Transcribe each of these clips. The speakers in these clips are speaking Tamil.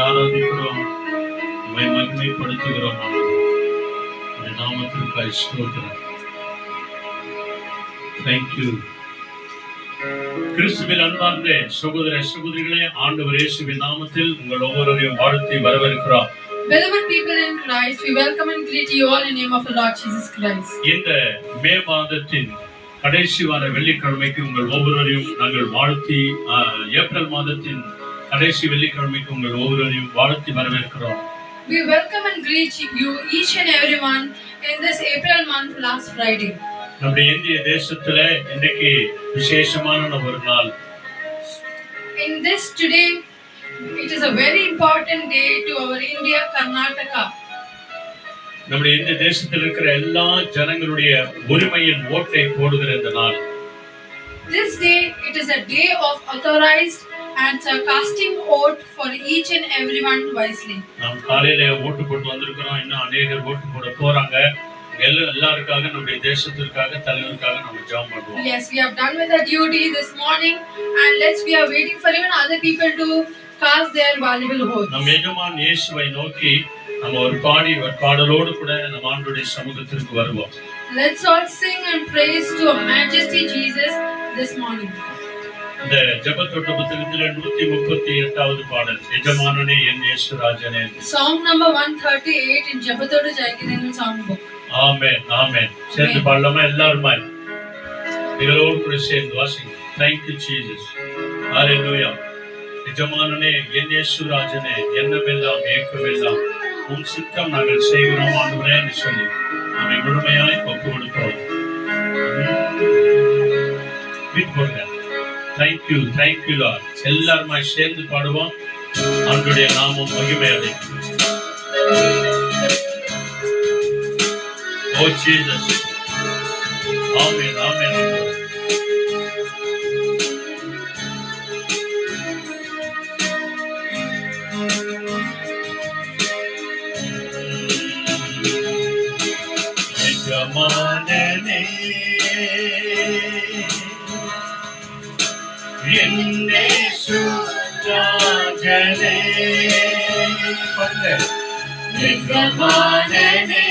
ஆராதிக்கிறோம், உம்மை மகிமைப்படுத்துகிறோம். உம்முடைய நாமத்திற்காக ஸ்தோத்திரம். Thank you. கிறிஸ்துவில் அன்பார்ந்த சகோதர சகோதரிகளே, ஆண்டவர் இயேசுவின் நாமத்தில் உங்கள் ஒவ்வொருவரையும் வாழ்த்தி வரவேற்கிறோம். Beloved people in Christ, we welcome and greet you all in the name of the Lord Jesus Christ. இந்த மே மாதத்தின் கடைசி வார வெள்ளிக்கிழமைக்கு உங்கள் ஒவ்வொருவரையும் நாங்கள் வாழ்த்தி, ஏப்ரல் மாதத்தின் கடைசி வெள்ளிக்கிழமைக்கு உங்கள் ஒவ்வொருவரையும் வாழ்த்தி வரவேற்கிறோம். We welcome and greet you each and everyone in this April month last Friday. நம்முடைய இந்திய தேசத்துல இன்றைக்கு விசேஷமான ஒரு நாள். In this today, it is a very important day to our India, Karnataka. நம்முடைய இந்திய தேசத்தில் இருக்கிற எல்லா ஜனங்களுடைய உரிமையின் ஓட்டை போடுகிற இந்த நாள். This day, it is a day of authorized and casting vote for each and everyone wisely. நாம் காலையில ஓட்டு போட்டு வந்திருக்கிறோம். இன்னும் அநேகர் ஓட்டு போட போறாங்க. எல்லாருக்காக, நம்முடைய தேசத்திற்காக, தலைவருக்காக நம்ம ஜெபம் பண்ணுவோம். Yes, we have done with the duty this morning, and we are waiting for even other people to cast their valuable votes. நம்ம எஜமான் இயேசுவை நோக்கி நம்ம ஒரு பாடலோடு கூட நம்ம ஆண்டவருடைய சமூகத்திற்கு வருவோம். Let's all sing and praise to our Majesty Jesus this morning. இந்த ஜெபத்தோட்ட புத்தகத்திலே 138வது பாடல், எஜமானனே என் இயேசு ராஜனே. Song number 138 in ஜெபத்தோட ஜெயிக்கிறேன் song book. ஆமென், ஆமென். சேர்ந்து பாடலாமா எல்லாருமே? எங்களோடு கூட சேர்ந்து வாசிங்க. Thank you Jesus. Hallelujah. எஜமானனே என் இயேசு ராஜனே, என்னமெல்லாம் ஏக்கமெல்லாம் உன் சித்தம் நாங்கள் செய்கிறோம் ஆண்டவரே என்று சொல்லி நம்மை முழுமையாய் ஒப்பு கொடுப்போம். வீட்டுக்கு Thank you, thank you Lord. எல்லாருமே சேர்ந்து பாடுவோம். ஆண்டவருடைய நாமம் மகிமையடையும். Oh Jesus. Amen, amen. எஜமானனே என் இயேசு ராஜனே, எஜமானனே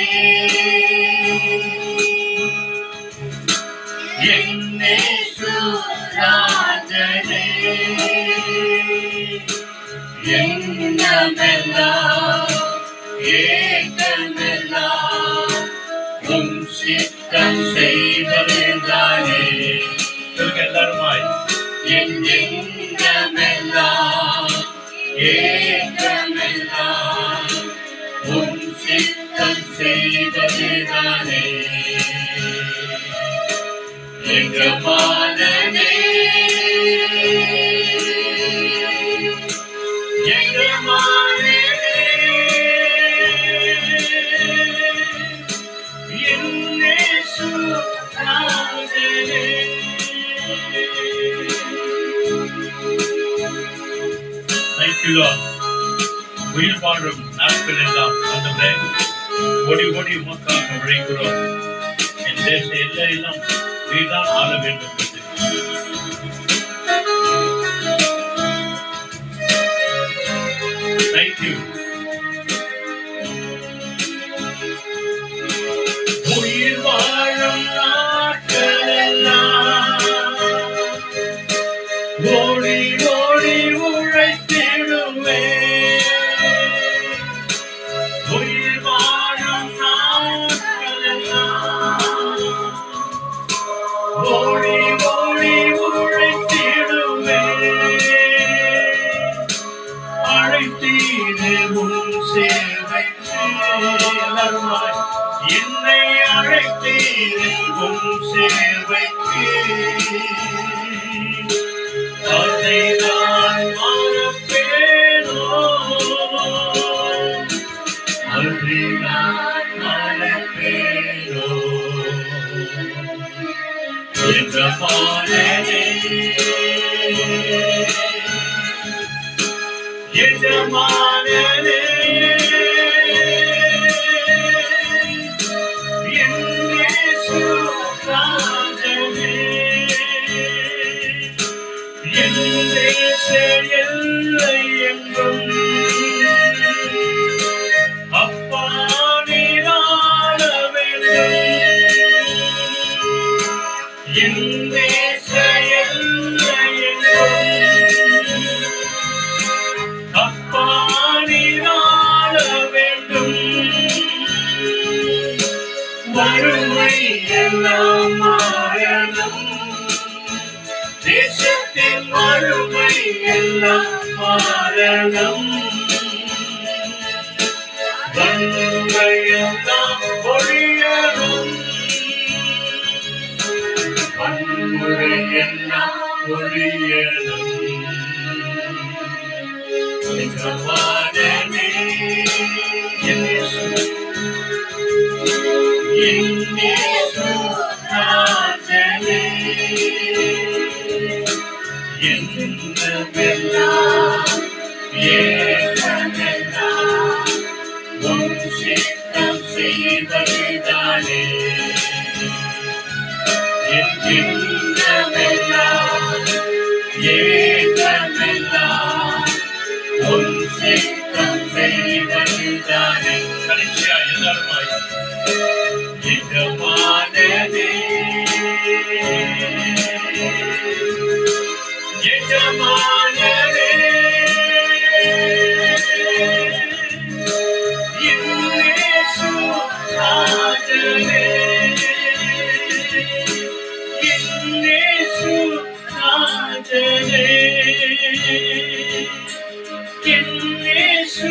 என் இயேசு ராஜனே, என்னமெல்லாம் ஏக்கமெல்லாம் உம் சித்தம் செய்வதுதானே. எல்லாருமாய் என்னமெல்லாம் ஏக்கமெல்லாம் உம் சித்தம் செய்வதுதானே. எஜமானனே எஜமானனே என் இயேசு ராஜனே. Thank you Lord. உயிர் வாழும் நாட்கள் எல்லாம் ஆண்டவரே ஓடி ஓடி உமக்காக உழைக்கிறோம். என் தேச எல்லாம் நீதான் ஆள வேண்டும். Thank you. உயிர் வாழும் நாட்களெல்லாம் ஓடி ஓடி உழைத்திடுவே. உயிர் வாழும் நாட்களெல்லாம் ஓடி ஓடி உழைத்திடுவே. அழைத்தீரே உன் சேவைக்கு, எல்லாருமாய் என்னை அழைத்தீரே உன் சேவைக்கு. அதை நான் மறப்பேனோ, அதை நான் மறப்பேனோ. எஜமானனே எஜமானனே என் இயேசு ராஜனே, என் தேச எல்லை எங்கும் எல்லாம் மாறணும், வன்முறை எல்லாம் ஒழியணும், வன்முறை எல்லாம் ஒழியணும். நிஜமானமே என் இயேசு, என் இயேசு ராஜனே, என்னவெல்லாம் ஏகமெல்லாம் உன் சித்தம் செய்வதுதானே. என் என்னவெல்லாம் ஏகமெல்லாம் உன் சித்தம் செய்வதுதானே. கடைசியா எல்லாருமாய் எஜமானனே, எஜமானனே, இயேசு ராஜனே, இயேசு ராஜனே, இயேசு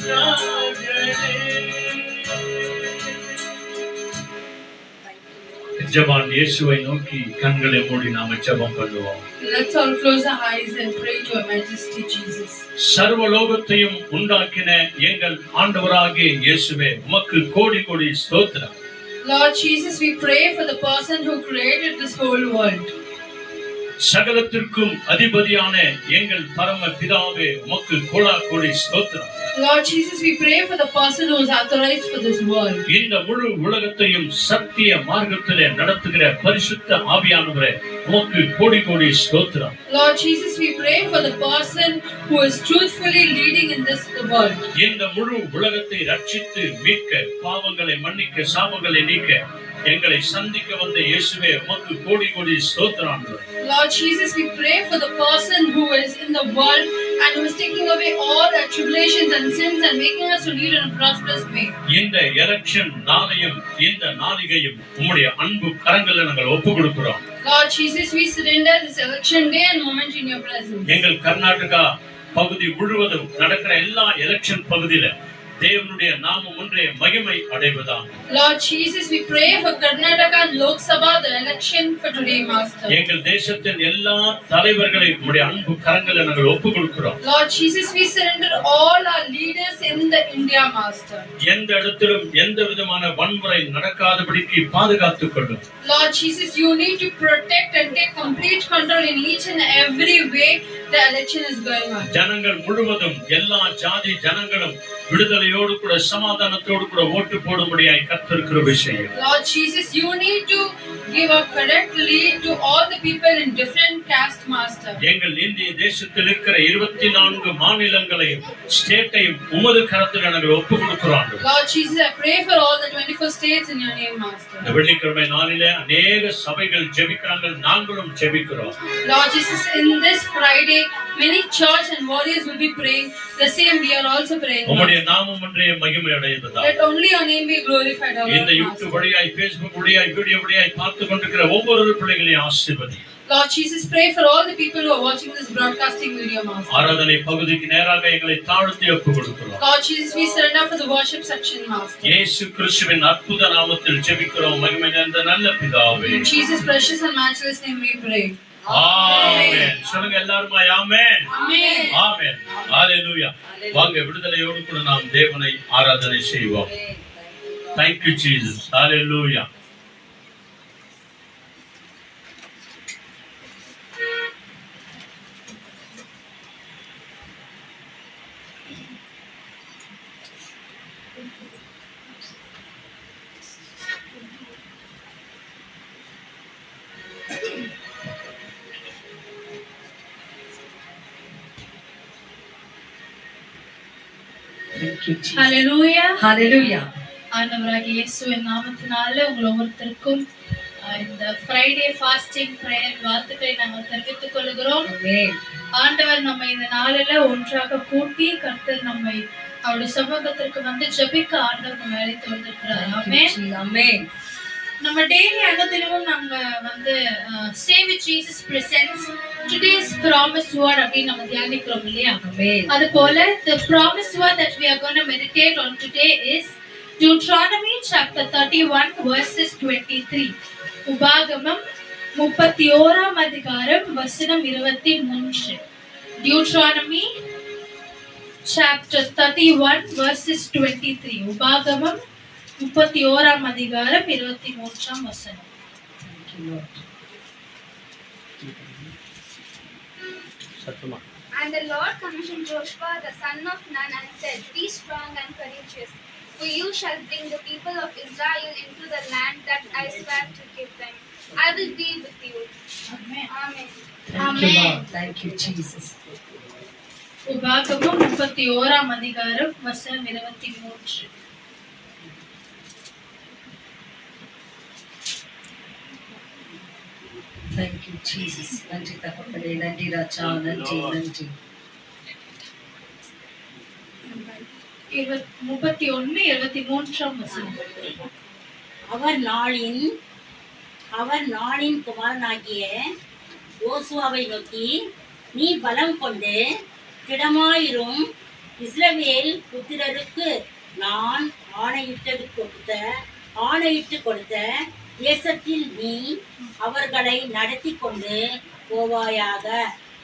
ராஜனே. ஜெபம் இயேசுவை நோக்கி கண்களை மூடி நாம ஜெபம் பண்ணுவோம். Let's all close our eyes and pray to Your Majesty Jesus. சர்வலோகத்தையும் உண்டாக்கின எங்கள் ஆண்டவராகிய இயேசுவே, உமக்கு கோடி கோடி ஸ்தோத்திரம். Lord Jesus, we pray for the person who created this whole world. சகலத்திற்கும் அதிபதியான எங்கள் பரம பிதாவே, உமக்கு கோடா கோடி ஸ்தோத்திரம். Lord Jesus, we pray for the person who is authorized for this world. இந்த முழு உலகத்தையும் சத்திய மார்க்கத்திலே நடத்துகிற பரிசுத்த ஆவியானவரே, உமக்கு கோடி கோடி ஸ்தோத்திரம். Lord Jesus, we pray for the person who is truthfully leading in this world. இந்த முழு உலகத்தை ரட்சித்து மீட்க, பாவங்களை மன்னிக்க, சாபங்களை நீக்க எங்களை சந்திக்க வந்த இயேசுவே, உமக்கு கோடி கோடி ஸ்தோத்திரம். Lord Jesus, we pray for the person who is in the world and who is taking away all our tribulations and sins and making us to lead in a prosperous way. இந்த எலெக்ஷன் நாளையும் இந்த நாளிகையும் உம்முடைய அன்பு கரங்களில் நாங்கள் ஒப்புக் கொடுக்கிறோம். Lord Jesus, we surrender this election day and moment in Your presence. எங்கள் கர்நாடகா பகுதி முழுவதும் நடக்கிற எல்லா எலெக்ஷன் பகுதியில தேவனுடைய நாமம் ஒன்றே மகிமை அடைவதாக. Lord Jesus, we pray for Karnataka and Lok Sabha, the election for today, Master. எங்கள் தேசத்தின் எல்லா தலைவர்களை உம்முடைய அன்பு கரங்களில் நாங்கள் ஒப்புக் கொடுக்கிறோம். Lord Jesus, we surrender all our leaders in the India, Master. எந்த இடத்திலும் எந்த விதமான வன்முறை நடக்காதபடிக்கு பாதுகாத்துக் கொள்ளும். Lord Jesus, you need to protect and take complete control in each and every way the election is going on. ஜனங்கள் முழுவதும் எல்லா ஜாதி ஜனங்களும் விடுதலையோடு கூட சமாதானத்தோடு கூட ஓட்டு போடும்படியாய் கர்த்தர் கிருபை செய்யும். Lord Jesus, you need to give a correct lead to all the people in different caste, Master. எங்கள் இந்திய தேசத்தில் இருக்கிற 24 மாநிலங்களையும் ஸ்டேட்டையும் உமது கரத்தில் நாங்கள் ஒப்புக் கொடுக்கிறோம். Lord Jesus, I pray for all the 24 states in Your name, Master. இந்த வெள்ளிக்கிழமை நாளிலே அநேக சபைகள் ஜெபிக்கிறாங்க, நாங்களும் ஜெபிக்கிறோம். Lord Jesus, in this Friday, many church and warriors will be praying. The same we are also praying. உம்முடைய நாமம் ஒன்றே மகிமை அடைவதாக. Let only Your name be glorified. இந்த யூடியூப் வழியாய், Facebook வழியாய், வீடியோ வழியாய் பார்த்து கொண்டிருக்கிற ஒவ்வொரு பிள்ளைகளையும் ஆசீர்வதி. Lord Jesus, pray for all the people who are watching this broadcasting video, Master. ஆராதனை பகுதிக்கு நேராக எங்களை தாழ்த்தி ஒப்புக் கொடுக்கிறோம். Lord Jesus, we surrender for the worship section, Master. இயேசு கிறிஸ்துவின் அற்புத நாமத்தில் ஜெபிக்கிறோம் மகிமை நிறைந்த நல்ல பிதாவே. In Jesus' precious and matchless name we pray. ஆமென். சொல்லுங்க எல்லாரும் ஆமென். Amen. ஆமென். ஹalleluya. வாங்க விடுதலையோடு கூட நாம் தேவனை ஆராதனை செய்வோம். Thank you Jesus. Hallelujah. Thank you, Jesus. Hallelujah. Hallelujah. ஆண்டவராகிய இயேசுவின் நாமத்தினால உங்கள் ஒவ்வொருத்தருக்கும் இந்த ஃப்ரைடே ஃபாஸ்டிங் பிரேயர் வாழ்த்துக்களை நாங்கள் தெரிவித்துக் கொள்கிறோம். Amen. ஆண்டவர் நம்மை இந்த நாளில ஒன்றாக கூட்டி கர்த்தர் நம்மை அவருடைய சமூகத்திற்கு வந்து ஜெபிக்க ஆண்டவர் நம்மை அழைத்து வந்திருக்கிறார். ஆமென். Amen. நம்ம டெய்லி அனுதினமும் நம்ம வந்து stay with Jesus presence today's promised word அப்படின்னு நம்ம தியானிக்கிறோம் இல்லையா? Amen. அது போல the promised word that we are going to meditate on today is Deuteronomy chapter 31 verses 23. உபாகமம் 31ஆம் அதிகாரம் வசனம் 23. Deuteronomy chapter 31 verses 23. உபாகமம் 31ஆம் அதிகாரம் 23ஆம் வசனம். Thank you, Lord. சத்தமா. And the Lord commissioned Joshua the son of Nun and said, Be strong and courageous, for you shall bring the people of Israel into the land that I swear to give them. I will be with you. Amen. Amen. Thank you, Lord. Thank you, Jesus. உபாகமம் 31ஆம் அதிகாரம் வசனம் 23. Thank you, Jesus. நன்றி தகப்பனே, நன்றி ராஜா, நன்றி நன்றி. 31 23ஆம் வசனம். அவர் நாளின் குமாரனாகிய யோசுவாவை நோக்கி, நீ பலம் கொண்டு திடமாயிரும், இஸ்ரவேல் புத்திரருக்கு நான் ஆணையிட்டு கொடுத்த தேசத்தில் நீ அவர்களை நடத்தி கொண்டு போவாயாக,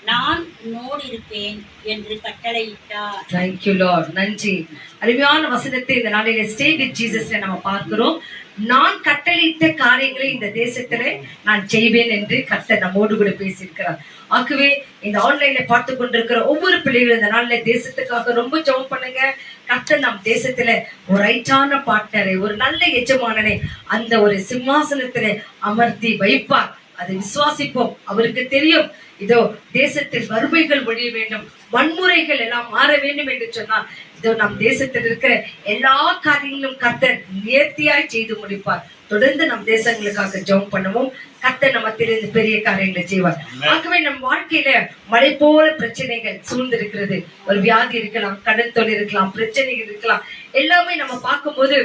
நான் உன்னோடு இருப்பேன் என்று கட்டளையிட்டார். Thank you, Lord. நன்றி. அருமையான வசனத்தை இந்த நாளிலே ஸ்டே வித் ஜீசஸ்ல நம்ம பார்க்கிறோம். நான் கட்டளையிட்ட காரியங்களை இந்த தேசத்திலே நான் செய்வேன் என்று கர்த்தர் நம்மோடு கூட பேசியிருக்கிறார். ஆகவே இந்த ஆன்லைன்ல பார்த்து கொண்டிருக்கிற ஒவ்வொரு பிள்ளைகளும் இந்த நாளில தேசத்துக்காக ரொம்ப ஜெபம் பண்ணுங்க. கர்த்தர் நம் தேசத்துல ஒரு ரைட்டான பார்ட்னரை, ஒரு நல்ல எஜமானனை அந்த ஒரு சிம்மாசனத்திலே அமர்த்தி வைப்பார். அதை விசுவாசிப்போம். அவருக்கு தெரியும், இதோ தேசத்தில் வறுமைகள் ஒழிய வேண்டும், வன்முறைகள் எல்லாம் மாற வேண்டும் என்று சொன்னால் இதோ நம் தேசத்தில் இருக்கிற எல்லா காரியங்களும் கர்த்தர் நேர்த்தியாய் செய்து முடிப்பார். தொடர்ந்து நம் தேசங்களுக்காக ஜெபம் பண்ணுவோம். கர்த்தர் நம்மத்திலிருந்து பெரிய காரியங்களை செய்வார். ஆகவே நம் வாழ்க்கையில மழை போல பிரச்சனைகள் சூழ்ந்திருக்கிறது. ஒரு வியாதி இருக்கலாம், கடன் தொழில் இருக்கலாம், பிரச்சனைகள் இருக்கலாம். எல்லாமே நம்ம பார்க்கும்போது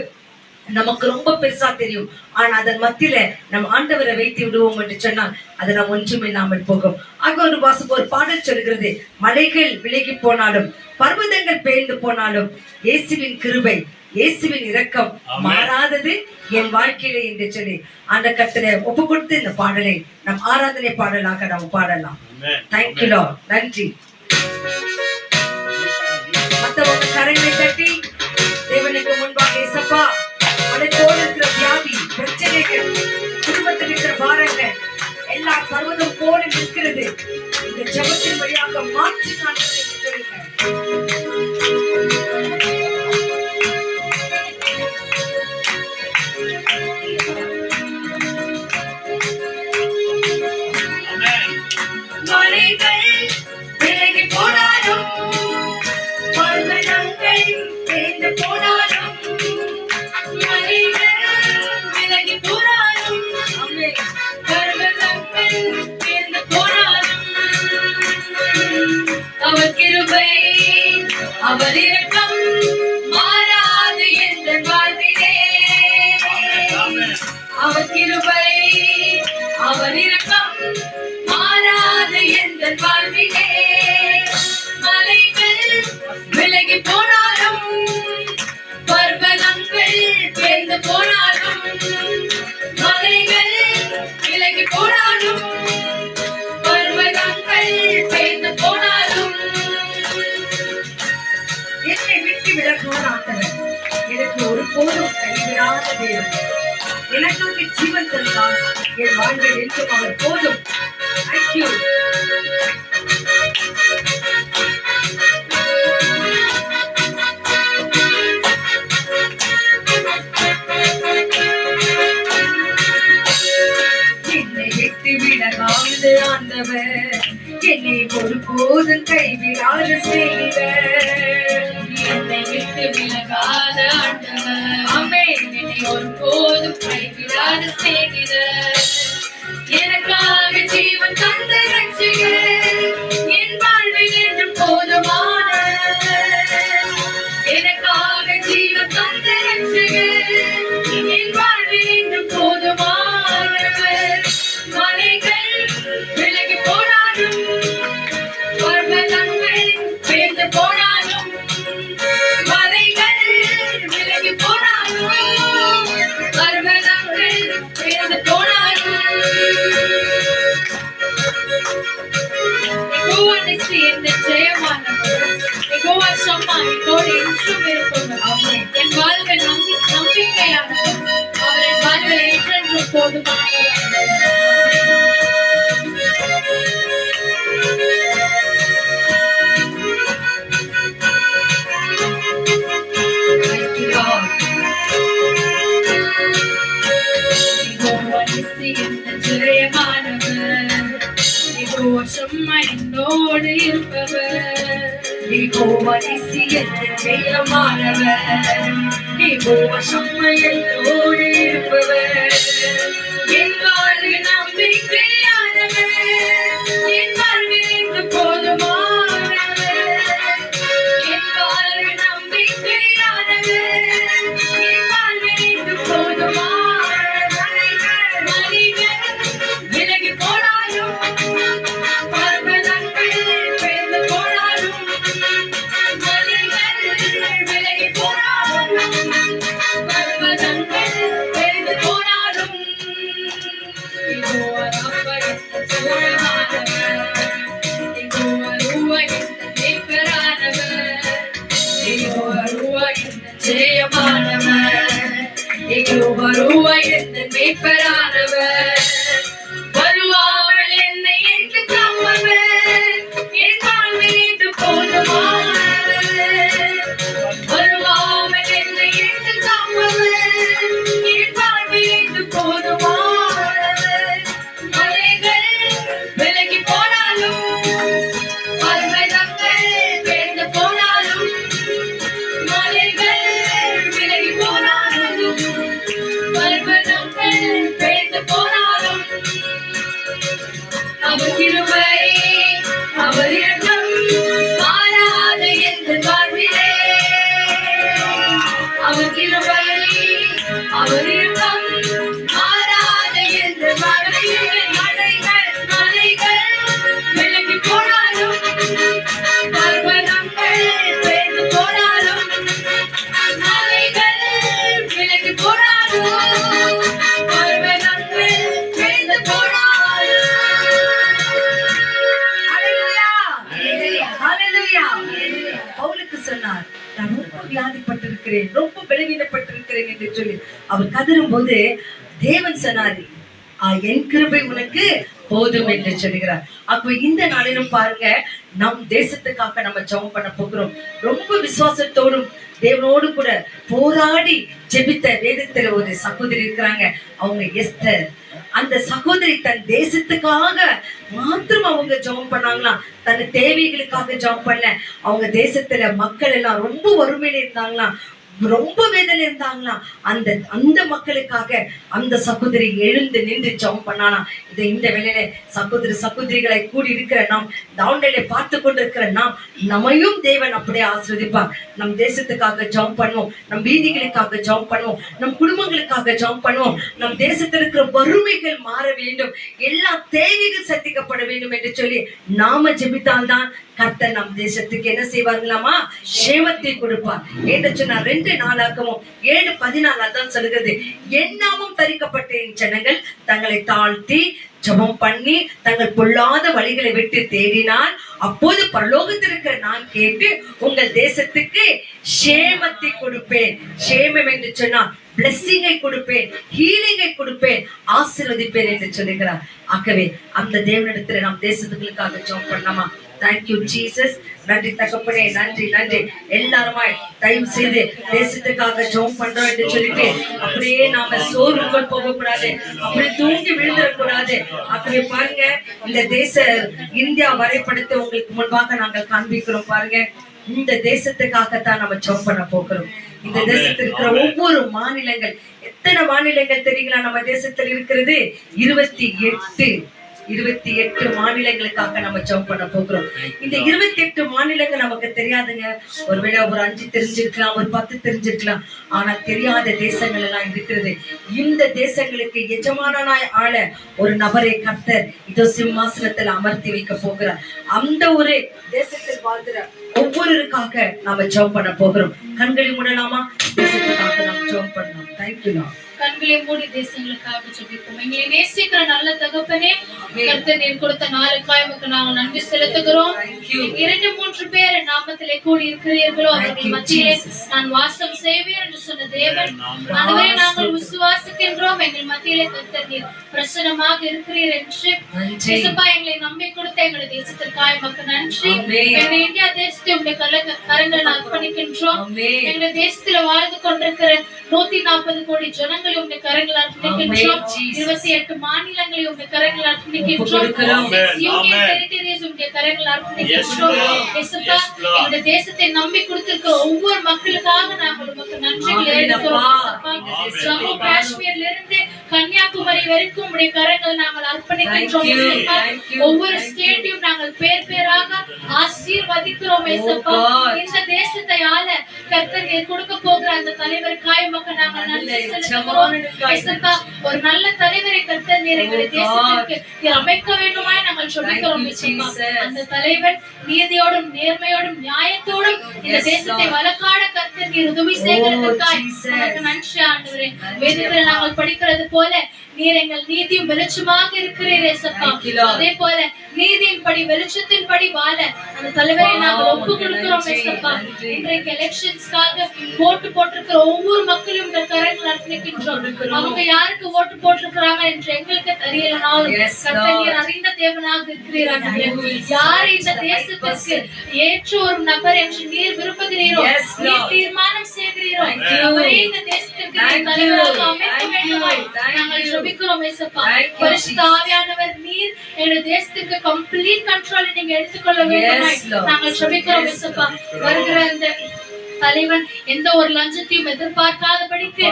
நமக்கு ரொம்ப பெருசா தெரியும். ஆனா அதன் மத்தியில நம் ஆண்டவரை வைத்து விடுவோம் என்று சொன்னால் அது நாம் ஒன்றுமில்லாமல் போகும். ஆக ஒரு பாடல் சொல்கிறது, மலைகள் விலகி போனாலும் பர்வதங்கள் பெயர்ந்து போனாலும் இயேசுவின் கிருபை, இயேசுவின் இரக்கம் மாறாதது என் வாழ்க்கையிலே என்று சொல்லி அந்த கர்த்தரை ஒப்பு கொடுத்து இந்த பாடலை நம் ஆராதனை பாடலாக நாம் பாடலாம். Thank you Lord. நன்றி. மற்றவங்க கரங்களை தட்டி தேவனுக்கு முன்பாக இயேசப்பா, அதை போல இருக்கிற வியாதி, பிரச்சனைகள், குடும்பத்தில் இருக்கிற பாரங்கள் எல்லாம் பர்வதம் போல இருக்கிறது. இந்த ஜெபத்தின் வழியாக மாற்றி மலைகள் விலகி போனாலும் பர்வதங்கள் பெயர்ந்து போனாலும் அவர் கிருபை, அவர் இரக்கம் மாறாது என்ற வாழ்விலே. அவர் கிருபை, அவர் இரக்கம் மாறாது என்ற வாழ்விலே. மலைகள் விலகி போனாலும் பர்வதங்கள் பெயர்ந்து போனாலும், மலைகள் விலகி போனாலும் பர்வதங்கள் பெயர்ந்து போனாலும் என்னை விட்டு விலகுவார் ஆண்டவர். எனக்கு ஒரு போதும் கைவிடாத தேவன். எனக்காக ஜீவன் தந்தார். என் வாழ்வில் என்றும் அவர் போதும். Thank you. என்னை விட்டு விலகாத ஆண்டவர், என்னை ஒருபோதும் கைவிடாத செய்வர். என்னை விட்டு விலகாத ஆண்டவர், ஆமென், என்னை ஒருபோதும் கைவிடாத செய்கிறார். எனக்காக ஜீவன் தந்த ரட்சகர், என் வாழ்வில் என்னோடு என்றும் இருப்பவர். என் வாழ்வில் நம்பிக்கையானவர். அவர் என் வாழ்வில் என்றென்றும் போதுமானவர். என்னோடு இருப்பவர். யெகோவா நிசி என்ற ஜெயமானவர். யெகோவா ஷம்மா என்னோடு இருப்பவர். என் வாழ்வில் நம்பிக்கையானவர். என் வாழ்வில் என்று போதுமானவர். என் வாழ்வில் நம்பிக்கையானவர். என் வாழ்வில் என்று போதுமானவர். மலைகள் விலகி போனாலும், பர்வதங்கள் பெயர்ந்து போனாலும், மலைகள் விலகி போனாலும், பர்வதங்கள் பெயர்ந்து போனாலும், யெகோவா ரப்பா என்ற சோழமானவர். யெகோவா ரூவா என்ற மேய்ப்பரானவர். யெகோவா ரூவா என்ற ஜெயமானவர். யெகோவா ரூவா என்ற மேய்ப்பரானவர். வருவாமல் என்னை என்று காப்பவர். என் வாழ்வில் என்று போதுமானவர். வருவாமல் என்னை என்று காப்பவர். என் வாழ்வில் என்று போதுமானவர். மலைகள் விலகி போனாலும், பர்வதங்கள் பெயர்ந்து போனாலும், மலைகள் விலகி போனாலும், பர்வதங்கள் பெயர்ந்து போனாலும், அவர் கிருபை, அவர் இரக்கம் மாறாது என்று வாழ்விலே. அவர் கிருபை, அவர் இரக்கம் மாறாது என்று வாழ்விலே. மலைகள் விலகி போனாலும், பர்வதங்கள் பெயர்ந்து போனாலும், மலைகள் விலகி போனாலும், பர்வதங்கள் பெயர்ந்து போனாலும். ஹalleluya. பவுலுக்கு சொன்னார், நான் ரொம்ப வியாதிப்பட்டிருக்கிறேன், ரொம்ப பலவீனப்பட்டிருக்கிறேன் என்று சொல்லி அவர் கதறும் போது தேவன் சொன்னார், என் கிருபை உனக்கு போதும் என்று சொல்கிறார். அப்ப இந்த நாளிலும் பாருங்க, நம் தேசத்துக்காக நம்ம ஜெபம் பண்ண போகிறோம். ரொம்ப விசுவாசத்தோடும் தேவனோடு கூட போராடி ஜெபித்த வேதத்துல ஒரு சகோதரி இருக்கிறாங்க. அவங்க எஸ்தர். அந்த சகோதரி தன் தேசத்துக்காக மாத்திரம் அவங்க ஜெபம் பண்ணாங்களாம். தன் தேவைகளுக்காக ஜெபம் பண்ணல. அவங்க தேசத்துல மக்கள் எல்லாம் ரொம்ப வறுமையில இருந்தாங்களாம், ரொம்ப வேதனை இருந்தாங்களாம். அந்த மக்களுக்காக அந்த சகோதரி எழுந்து நின்று ஜெபம் பண்ணானா. இந்த வேளையில சகோதரிகளை கூடி இருக்கிற நாம், டவுன்லைன்ல பார்த்து கொண்டிருக்கிற நாம், நம்மையும் தேவன் அப்படியே ஆசீர்வதிப்பார். நம் தேசத்துக்காக ஜெபம் பண்ணுவோம், நம் வீதிகளுக்காக ஜெபம் பண்ணுவோம், நம் குடும்பங்களுக்காக ஜெபம் பண்ணுவோம். நம் தேசத்தில் இருக்கிற வறுமைகள் மாற வேண்டும், எல்லா தேவைகள் சந்திக்கப்பட வேண்டும் என்று சொல்லி நாம ஜெபித்தால்தான் கர்த்தர் நம் தேசத்துக்கு என்ன செய்வார்களாமா? சேமத்தை கொடுப்பார் என்று சொன்னார். 2 நாளாகமும் 7:14 அதான் சொல்கிறது, என் நாமம் தரிக்கப்பட்ட என் ஜனங்கள் தங்களை தாழ்த்தி ஜெபம் பண்ணி தங்கள் பொல்லாத வழிகளை விட்டு தேடினால், அப்போது பரலோகத்தில் இருக்கிற நான் கேட்டு உங்கள் தேசத்துக்கு சேமத்தை கொடுப்பேன். சேமம் என்று சொன்னால் பிளெஸிங்கை கொடுப்பேன், ஹீலிங்கை கொடுப்பேன், ஆசீர்வதிப்பேன் என்று சொல்லுகிறார். ஆகவே அந்த தேவனிடத்தில் நாம் தேசத்துக்களுக்காக ஜெபம் பண்ணலாமா? Thank you Jesus. நன்றி தகப்பனே, நன்றி நன்றி. எல்லாருமாய் தயவு செய்து தேசத்துக்காக ஜெபம் பண்றோம் என்று சொல்லிட்டு அப்படியே நாம சோர்வுக்குள் போக கூடாது, அப்படி தூங்கி விழுந்துடக்கூடாது. அப்படி பாருங்க, இந்த தேச இந்தியா வரைபடத்தை உங்களுக்கு முன்பாக நாங்கள் காண்பிக்கிறோம். பாருங்க, இந்த தேசத்துக்காகத்தான் நம்ம ஜெபம் பண்ண போகிறோம். இந்த தேசத்தில் இருக்கிற ஒவ்வொரு மாநிலங்கள், எத்தனை மாநிலங்கள் தெரியுங்களா நம்ம தேசத்தில் இருக்கிறது? 28 மாநிலங்களுக்காக நம்ம ஜெபம் பண்ண போகிறோம். இந்த 28 மாநிலங்கள் நமக்கு தெரியாதுங்க. ஒருவேளை ஒரு 5 தெரிஞ்சிருக்கலாம், ஒரு 10 தெரிஞ்சிருக்கலாம். ஆனா தெரியாத தேசங்கள் எல்லாம் இருக்கிறது. இந்த தேசங்களுக்கு எஜமானனாய் ஆள ஒரு நபரை கர்த்தர் இதோ சிம்மாசனத்தில் அமர்த்தி வைக்க போகிறார். அந்த ஒரு தேசத்தில் வாழ்கிற ஒவ்வொருவருக்காக நாம ஜெபம் பண்ண போகிறோம். கண்களை மூடலாமா? தேசத்துக்காக நாம் ஜெபம் பண்ணலாம். தேங்க்யூ. கண்களை மூடி தேசங்களுக்காக ஜெபிப்போம். எங்களை நேசிக்கிற நல்ல தகப்பனே, கர்த்தர் நீர் கொடுத்த நாளுக்காய் உமக்கு நாங்கள் நன்றி செலுத்துகிறோம். 2-3 பேர் நாமத்திலே கூடி இருக்கிறீர்களோ அவர்கள் மத்தியிலே நான் வாசம் செய்வேன் என்று சொன்ன தேவன், அதுவே நாங்கள் விசுவாசிக்கின்றோம். எங்கள் மத்தியிலே கர்த்தர் நீர் பிரசன்னமாக இருக்கிறீர் என்று இயேசுப்பா எங்களை நம்பி கொடுத்த எங்களுடைய தேசத்திற்காக உமக்கு நன்றி. எங்கள் இந்தியா தேசத்தை உங்களுடைய கரங்களில் அர்ப்பணிக்கின்றோம். எங்களுடைய தேசத்துல வாழ்ந்து கொண்டிருக்கிற 140 கோடி ஜனங்களை உங்களுடைய கரங்களில் அர்ப்பணிக்கின்றோம். 28 மாநிலங்களை உங்களுடைய கரங்களில் அர்ப்பணிக்கின்றோம். யூனியன் டெரிட்டரிஸ் உங்களுடைய கரங்களில் அர்ப்பணிக்கின்றோம். இயேசுப்பா இந்த தேசத்தை நம்பி கொடுத்திருக்கிற ஒவ்வொரு மக்களுக்காக நாங்கள் உமக்கு நன்றிகளை ஏறெடுக்கிறோம். ஜம்மு காஷ்மீர்ல இருந்து கன்னியாகுமரி வரைக்கும் உங்களுடைய கரங்கள் நாங்கள் அர்ப்பணிக்கின்றோம். ஒவ்வொரு ஸ்டேட்டையும் நாங்கள் பேர் பேராக ஆசீர்வதிக்கிறோம். இந்த தேசத்தை ஆள கர்த்தர் நீர் கொடுக்க போகிற அந்த தலைவருக்காய் உமக்கு நாங்கள் நன்றி செலுத்துகிறோம். ஒரு நல்ல தலைவரை கர்த்தர் நீர் எங்களுடைய தேசத்திற்கு நீர் அமைக்க வேண்டுமாய் நாங்கள் சொல்லிக்கிறோம். அந்த தலைவர் நீதியோடும் நேர்மையோடும் நியாயத்தோடும் இந்த தேசத்தை வழக்காட கர்த்தர் நீர் உதவி செய்கிறதற்காய் உமக்கு நன்றி ஆண்டவரே. வேதத்தில் நாங்கள் படிக்கிறது போல நீர் எங்கள் நீதியும் வெளிச்சமாக இருக்கிறீர் ஏசப்பா. அதே போல நீதியின் படி வெளிச்சத்தின் படி வாழ அந்த தலைவரை நாங்கள் ஒப்பு கொடுக்கிறோம் ஏசப்பா. இன்றைக்கு எலெக்ஷன்ஸ்க்காக ஓட்டு போட்டிருக்கிற ஒவ்வொரு மக்களையும் இந்த கரங்கள் அர்ப்பணிக்கின்றோம். அவங்க யாருக்கு ஓட்டு போட்டிருக்கிறாங்க என்று எங்களுக்கு தெரியலனாலும் கர்த்தர் நீர் அறிந்த தேவனாக இருக்கிறீர். யார் இந்த தேசத்திற்கு ஏற்ற ஒரு நபர் என்று நீர் விரும்புகிறீரோ, நீர் தீர்மானம் செய்கிறீரோ, அவரே இந்த தேசத்திற்கு தலைவராக அமைக்க வேண்டுமாய் நாங்கள் ஜெபிக்கிறோம் ஏசப்பா. பரிசுத்த ஆவியானவர் நீர் எங்களுடைய தேசத்திற்கு கம்ப்ளீட் கண்ட்ரோல் நீங்க எடுத்துக்கொள்ள வேண்டுமாய் நாங்கள் ஜெபிக்கிறோம் ஏசப்பா. வருகிற அந்த தலைவன் எந்த ஒரு லஞ்சத்தையும் எதிர்பார்க்காதபடிக்கு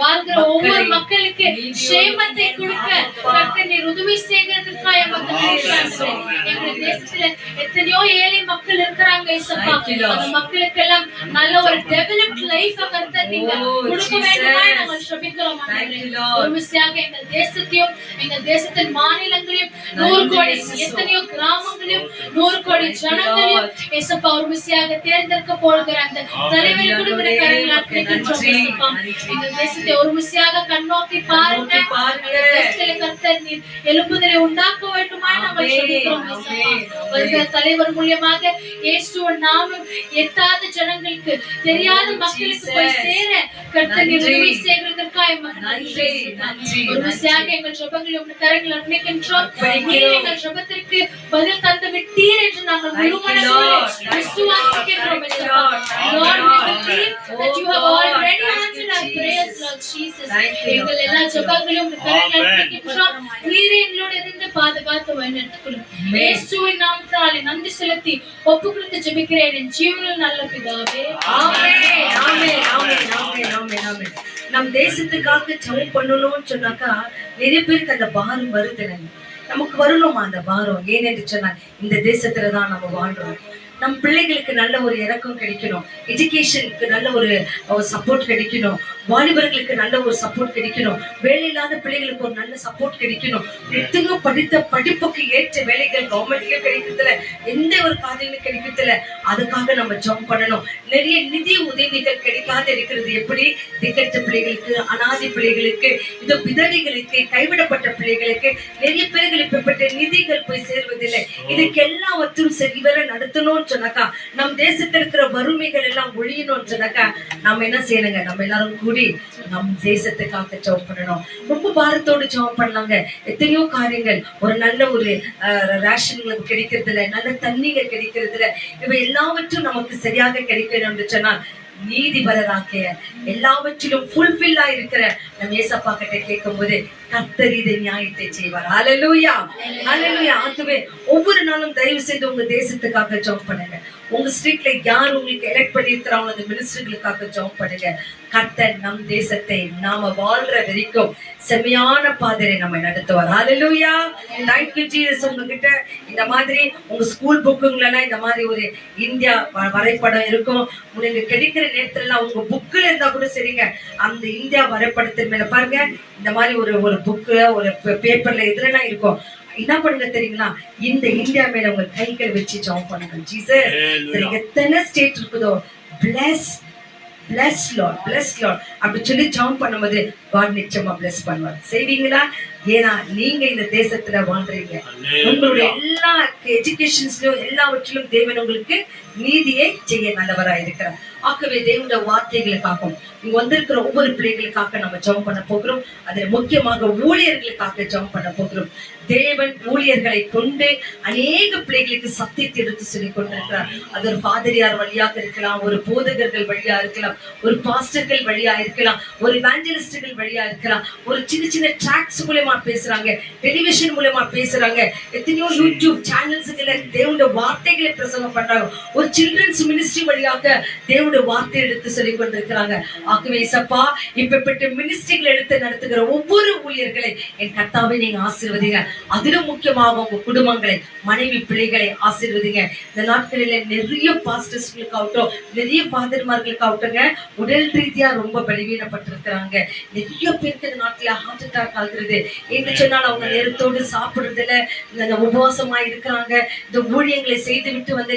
வாழ்கிற ஒவ்வொரு மக்களுக்கு சேமத்தை கொடுக்க கர்த்தர் நீர் உதவி செய்கிறதற்காக எங்களுடைய தேசத்துல எத்தனையோ ஏழை மக்கள் இருக்கிறாங்க ஏசப்பா. அந்த மக்களுக்கு எல்லாம் நல்ல ஒரு டெவலப்ட் லைஃப் கர்த்தர் நீங்க கொடுக்க வேண்டுமாய் நாங்கள் ஜெபிக்கிறோம். ஒருமிசையாக எங்கள் தேசத்தையும் எங்கள் தேசத்தின் மாநிலங்களையும் 100 கோடி எத்தனையோ கிராமங்களையும் 100 கோடி ஜனங்களையும் ஏசப்பா ஒருமிசையாக தேர்ந்தெடுக்க போகிற அந்த தலைவரை கொடுக்கிற கரங்களை அர்ப்பணிக்கின்றோம் ஏசப்பா. எங்கள் தேசத்தை ஒருமிசையாக கண்ணோக்கி பாருங்க. தேசத்திலே கர்த்தர் நீர் எழுப்புதலை உண்டாக்க வேண்டுமாய் நாங்கள் ஜெபிக்கிறோம் ஏசப்பா. வருகிற தலைவர் மூலமாக இயேசுவின் நாமம் எட்டாத ஜனங்களுக்கு தெரியாத மக்களுக்கு போய் சேர கர்த்தர் நீர் உதவி செய்கிறதற்காக நன்றி. ஒருமிசையாக எங்கள் ஜெபங்களை உங்கள் கரங்களில் அர்ப்பணிக்கின்றோம். எங்கள் ஜெபத்திற்கு பதில் தந்து விட்டீர் என்று நாங்கள் முழுமனதோடு விசுவாசிக்கின்றோம் ஏசப்பா. Lord, we believe that you have already answered our prayers, Lord Jesus. எங்கள் எல்லா ஜெபங்களையும் உங்கள் கரங்களில் அர்ப்பணிக்கின்றோம். நீர் எங்களோடு இருந்து பாதுகாத்து வழிநடத்துகிறோம். இயேசுவின் நாமத்தினாலே நன்றி செலுத்தி ஒப்பு கொடுத்து ஜெபிக்கிறேன் என் ஜீவனில் நல்ல பிதாவே. ஆமென், ஆமென், ஆமென், ஆமென், ஆமென், ஆமென். நம் தேசத்துக்காக ஜெபம் பண்ணணும்னு சொன்னாக்கா நிறைய பேருக்கு அந்த பாரம் வருது. நமக்கு வரணுமா அந்த பாரம்? ஏனென்று சொன்னால் இந்த தேசத்துலதான் நம்ம வாழ்றோம். நம் பிள்ளைகளுக்கு நல்ல ஒரு இறக்கம் கிடைக்கணும், எஜுகேஷனுக்கு நல்ல ஒரு சப்போர்ட் கிடைக்கணும், வாலிபர்களுக்கு நல்ல ஒரு சப்போர்ட் கிடைக்கணும், வேலை இல்லாத பிள்ளைகளுக்கு ஒரு நல்ல சப்போர்ட் கிடைக்கணும். எத்தனையோ படித்த படிப்புக்கு ஏற்ற வேலைகள் கவர்மெண்ட்லயும் கிடைக்கிறதுல, எந்த ஒரு காரியங்களும் கிடைக்கிறதுல, அதுக்காக நம்ம ஜம்ப் பண்ணணும். நிறைய நிதி உதவிகள் கிடைக்காத இருக்கிறது. எப்படி? திக்கற்ற பிள்ளைகளுக்கு, அனாதை பிள்ளைகளுக்கு, இதோ விதவைகளுக்கு, கைவிடப்பட்ட பிள்ளைகளுக்கு நிறைய பேர்கள் இப்படிப்பட்ட நிதிகள் போய் சேர்வதில்லை. இதுக்கு எல்லாவற்றும் சரிவர நடத்தணும்னு சொன்னாக்கா, நம் தேசத்தில் இருக்கிற வறுமைகள் எல்லாம் ஒழியணும்னு சொன்னாக்கா நம்ம என்ன செய்யணுங்க? நம்ம எல்லாரும் கூடி நம் தேசத்துக்காக ஜெபம் பண்ணணும். ரொம்ப பாரத்தோடு ஜெபம் பண்ணலாங்க. எத்தனையோ காரியங்கள், ஒரு நல்ல ஒரு ரேஷன்கள் கிடைக்கிறதுல, நல்ல தண்ணீர்கள் கிடைக்கிறதுல, இவை எல்லாவற்றும் நமக்கு சரியாக கிடைக்கணும் என்று சொன்னால் நீதிபரராக எல்லாவற்றிலும் ஃபுல்ஃபில்லா இருக்கிற நம்ம ஏசப்பா கிட்ட கேட்கும் போது கர்த்தர் இதை நியாயத்தை செய்வார். ஹல்லேலூயா, ஹல்லேலூயா. ஆகவே ஒவ்வொரு நாளும் தயவு செய்து உங்க தேசத்துக்காக ஜெபம் பண்ணுங்க. உங்க ஸ்ட்ரீட்ல யார் உங்களுக்கு எலெக்ட் பண்ணிருக்கிறாங்க அந்த மினிஸ்டர்களுக்காக ஜெபம் பண்ணுங்க. கர்த்தர் நம் தேசத்தை நாம வாழ்ற வரைக்கும் செமையான பாதையை நம்ம நடத்துவார். ஹல்லேலூயா. Thank you Jesus. உங்ககிட்ட இந்த மாதிரி உங்க ஸ்கூல் புக்குங்களெல்லாம் இந்த மாதிரி ஒரு இந்தியா வரைபடம் இருக்கும். உங்களுக்கு கிடைக்கிற நேரத்துல உங்க புக்ல இருந்தா கூட சரிங்க, அந்த இந்தியா வரைபடத்தின் மேல பாருங்க, இந்த மாதிரி ஒரு புக்கு, ஒரு பேப்பர்ல இதுலாம் இருக்கும். என்ன பண்ணுங்க தெரியுங்களா? இந்த இந்தியா மேல உங்க கைகள் வச்சு ஜெபம் பண்ணுங்க. ஜீசஸ், எத்தனை ஸ்டேட் இருக்குதோ, plus bless Lord, bless Lord அப்படி சொல்லி ஜெபம் பண்ணும்போது God நிச்சயமா bless பண்ணுவார். செய்வீங்களா? ஏன்னா நீங்க இந்த தேசத்துல வாழ்றீங்க. உங்களுடைய எல்லா எஜுகேஷன்ஸ்லயும் எல்லாவற்றிலும் தேவன் உங்களுக்கு நீதியை செய்ய நல்லவராய் இருக்கிறார். ஆகவே தேவனுடைய வார்த்தைகளுக்காகவும் இங்க வந்திருக்கிற ஒவ்வொரு பிள்ளைகளுக்காக நம்ம ஜெபம் பண்ண போகிறோம். அதில் முக்கியமாக ஊழியர்களுக்காக ஜெபம் பண்ண போகிறோம். தேவன் ஊழியர்களை கொண்டு அநேக பிள்ளைகளுக்கு சத்தியத்தை எடுத்து சொல்லிக் கொண்டிருக்கிறார். அது ஒரு பாதிரியார் வழியாக இருக்கலாம், ஒரு போதகர்கள் வழியா இருக்கலாம், ஒரு பாஸ்டர்கள் வழியா இருக்கலாம், ஒரு இவாஞ்சலிஸ்டுகள் வழியா இருக்கலாம், ஒரு சின்ன சின்ன ட்ராக்ஸ் மூலமா பேசுறாங்க, டெலிவிஷன் மூலமா பேசுறாங்க, எத்தனையோ யூடியூப் சேனல்ஸ்களை தேவனுடைய வார்த்தைகளை பிரசங்கம் பண்றாங்க, ஒரு சில்ட்ரன்ஸ் மினிஸ்ட்ரி வழியாக தேவனுடைய வார்த்தை எடுத்து சொல்லிக் கொண்டிருக்கிறாங்க. ஆகவே சப்பா இப்பப்பட்ட மினிஸ்ட்ரிகள் எடுத்து நடத்துகிற ஒவ்வொரு ஊழியர்களை என் கர்த்தாவை நீங்க ஆசீர்வதிங்க. அதிலும் முக்கியமாக உங்க குடும்பங்களை, மனைவி பிள்ளைகளை ஆசீர்வதிங்க. இந்த நாட்களில நிறைய பாஸ்டர்ஸ்களுக்கு ஆகட்டும், நிறைய பாதர்மார்களுக்கு ஆகட்டுங்க, உடல் ரீதியா ரொம்ப பலவீனப்பட்டிருக்கிறாங்க. நிறைய பேருக்கு இந்த நாட்டுல ஹார்ட் அட்டாக் ஆகுறது. என்று சொன்னால் அவங்க நேரத்தோடு சாப்பிடுறதுல இந்த உபவாசமா இருக்கிறாங்க. இந்த ஊழியங்களை செய்து விட்டு வந்து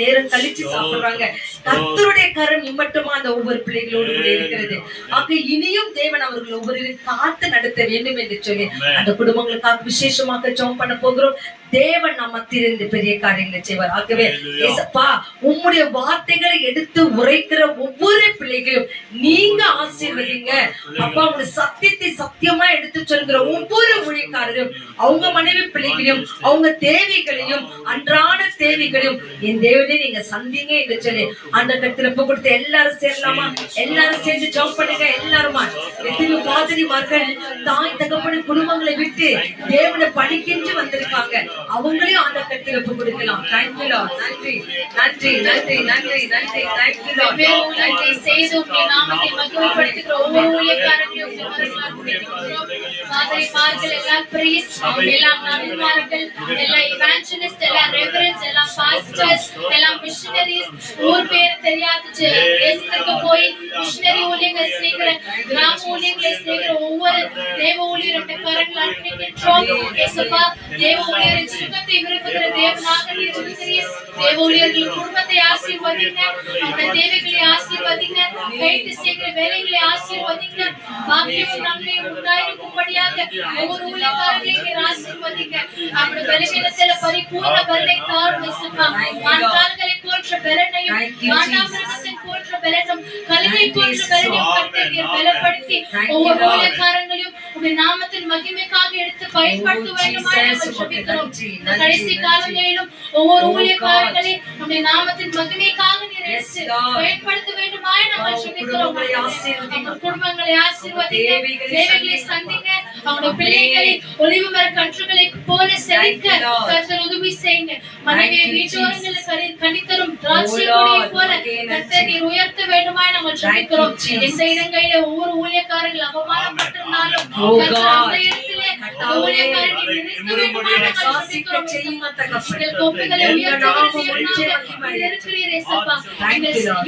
நேரம் கழிச்சு சாப்பிடுறாங்க. கர்த்தருடைய கரம் இம்மட்டுமா அந்த ஒவ்வொரு பிள்ளைகளோடு கூட இருக்கிறது. ஆக இனியும் தேவன் அவர்கள் ஒவ்வொருவரையும் காத்து நடத்த வேண்டும் என்று சொல்லி அந்த குடும்பங்களுக்காக விசேஷமாக ஜெபம் பண்ண போகிறோம். தேவன் நம்ம மத்தியிலிருந்து பெரிய காரியங்களை செய்வார். ஆகவே ஏசப்பா உம்முடைய வார்த்தைகளை எடுத்து உரைக்கிற ஒவ்வொரு பிள்ளைகளும் நீங்க ஆசீர்வதிங்க. அப்பா உங்க சத்தியத்தை சத்தியமா எடுத்து சொல்கிற ஒவ்வொரு ஊழியக்காரரும் அவங்க மனைவி பிள்ளைகளையும் அவங்க தேவைகளையும் அன்றாட தேவைகளையும் என் தேவனே நீங்க சந்திங்க என்று சொல்லி அந்த கருத்துல கொடுத்து எல்லாரும் சேரலாமா? எல்லாரும் சேர்ந்து ஜெபம் பண்ணுங்க. எல்லாருமா எத்தனையோ பாதிரிமார்கள் தாய் தகப்பன குடும்பங்களை விட்டு தேவனை பணிக்கென்று வந்திருக்காங்க. அவங்களையும் அந்த கருத்துல கொடுக்கலாம். Thank you Lord. நன்றி நன்றி நன்றி நன்றி நன்றி. Thank you Lord. நன்றி செய்து உம்முடைய நாமத்தை மகிமைப்படுத்துகிற ஒவ்வொரு ஊழியக்காரர்களையும் பாதிரிமார்கள், எல்லா பிரீஸ்ட், எல்லா நபிமார்கள், எல்லா இவாஞ்சலிஸ்ட், எல்லா ரெவரன்ஸ், எல்லா பாஸ்டர்ஸ், எல்லா மிஷனரிஸ், ஊர் பேர் தெரியாத தேசத்துக்கு போய் மிஷனரி ஊழியங்கள் செய்கிற, கிராம ஊழியங்களை செய்கிற ஒவ்வொரு தேவ ஊழியருடைய கரங்கள் அர்ப்பணிக்கின்றோம். இயேசுவா, தேவ ஊழியரின் சுகத்தை விரும்புகிற தேவனாக நீர் இருக்கிறீர். தேவ ஊழியர்கள் குடும்பத்தை ஆசீர்வதிங்க, அந்த தேவைகளை ஆசீர்வதிங்க, கைட்டு செய்கிற வேலைகளை ஆசீர்வதிங்க. பாக்கியமும் நன்மையும் உண்டாயிருக்கும்படியாக ஒவ்வொரு ஊழியக்காரர்களையும் நீர் ஆசீர்வதிங்க. அவருடைய பலவீனத்தில பரிபூர்ண பலனை தாரும் இயேசுவா. மான்கால்களை போன்ற பலனையும் காண்டாமிருகத்தின் போன்ற பலனும் கழுதை போன்ற பலனையும் கர்த்தர் நீர் பலப்படுத்தி ஒவ்வொரு ஊழியக்காரங்களையும் உம்முடைய நாமத்தின் மகிமைக்காக எடுத்து பயன்படுத்த வேண்டுமாய் நாங்கள் ஜெபிக்கிறோம். இந்த கடைசி காலங்களிலும் ஒவ்வொரு ஊழியக்காரங்களையும் உம்முடைய நாமத்தின் மகிமைக்காக நீர் எடுத்து பயன்படுத்த வேண்டுமாய் நாங்கள் ஜெபிக்கிறோம். உங்கள் குடும்பங்களை ஆசீர்வதிங்க, தேவைகளை சந்திங்க, அவங்களுடைய பிள்ளைகளை ஒளிவு மர கன்றுகளை போல செழிக்க கர்த்தர் உதவி செய்யுங்க. மனைவியை வீட்டோரங்களை கனித்தரும் திராட்சை கொடியை போல கர்த்தர் நீர் உயர்த்த வேண்டுமாய் நாங்கள் ஜெபிக்கிறோம். எந்த இடங்களில ஒவ்வொரு ஊழியக்காரர்கள் அவமானப்பட்டிருந்தாலும் கர்த்தர் அந்த இடத்திலே ஊழியக்காரர்கள் நிறுத்த வேண்டுமாய் நாங்கள் ஜெபிக்கிறோம். உங்கள் கோப்பைகளை உயர்த்துவதற்கு இருக்கிறீர் இயேசுவா.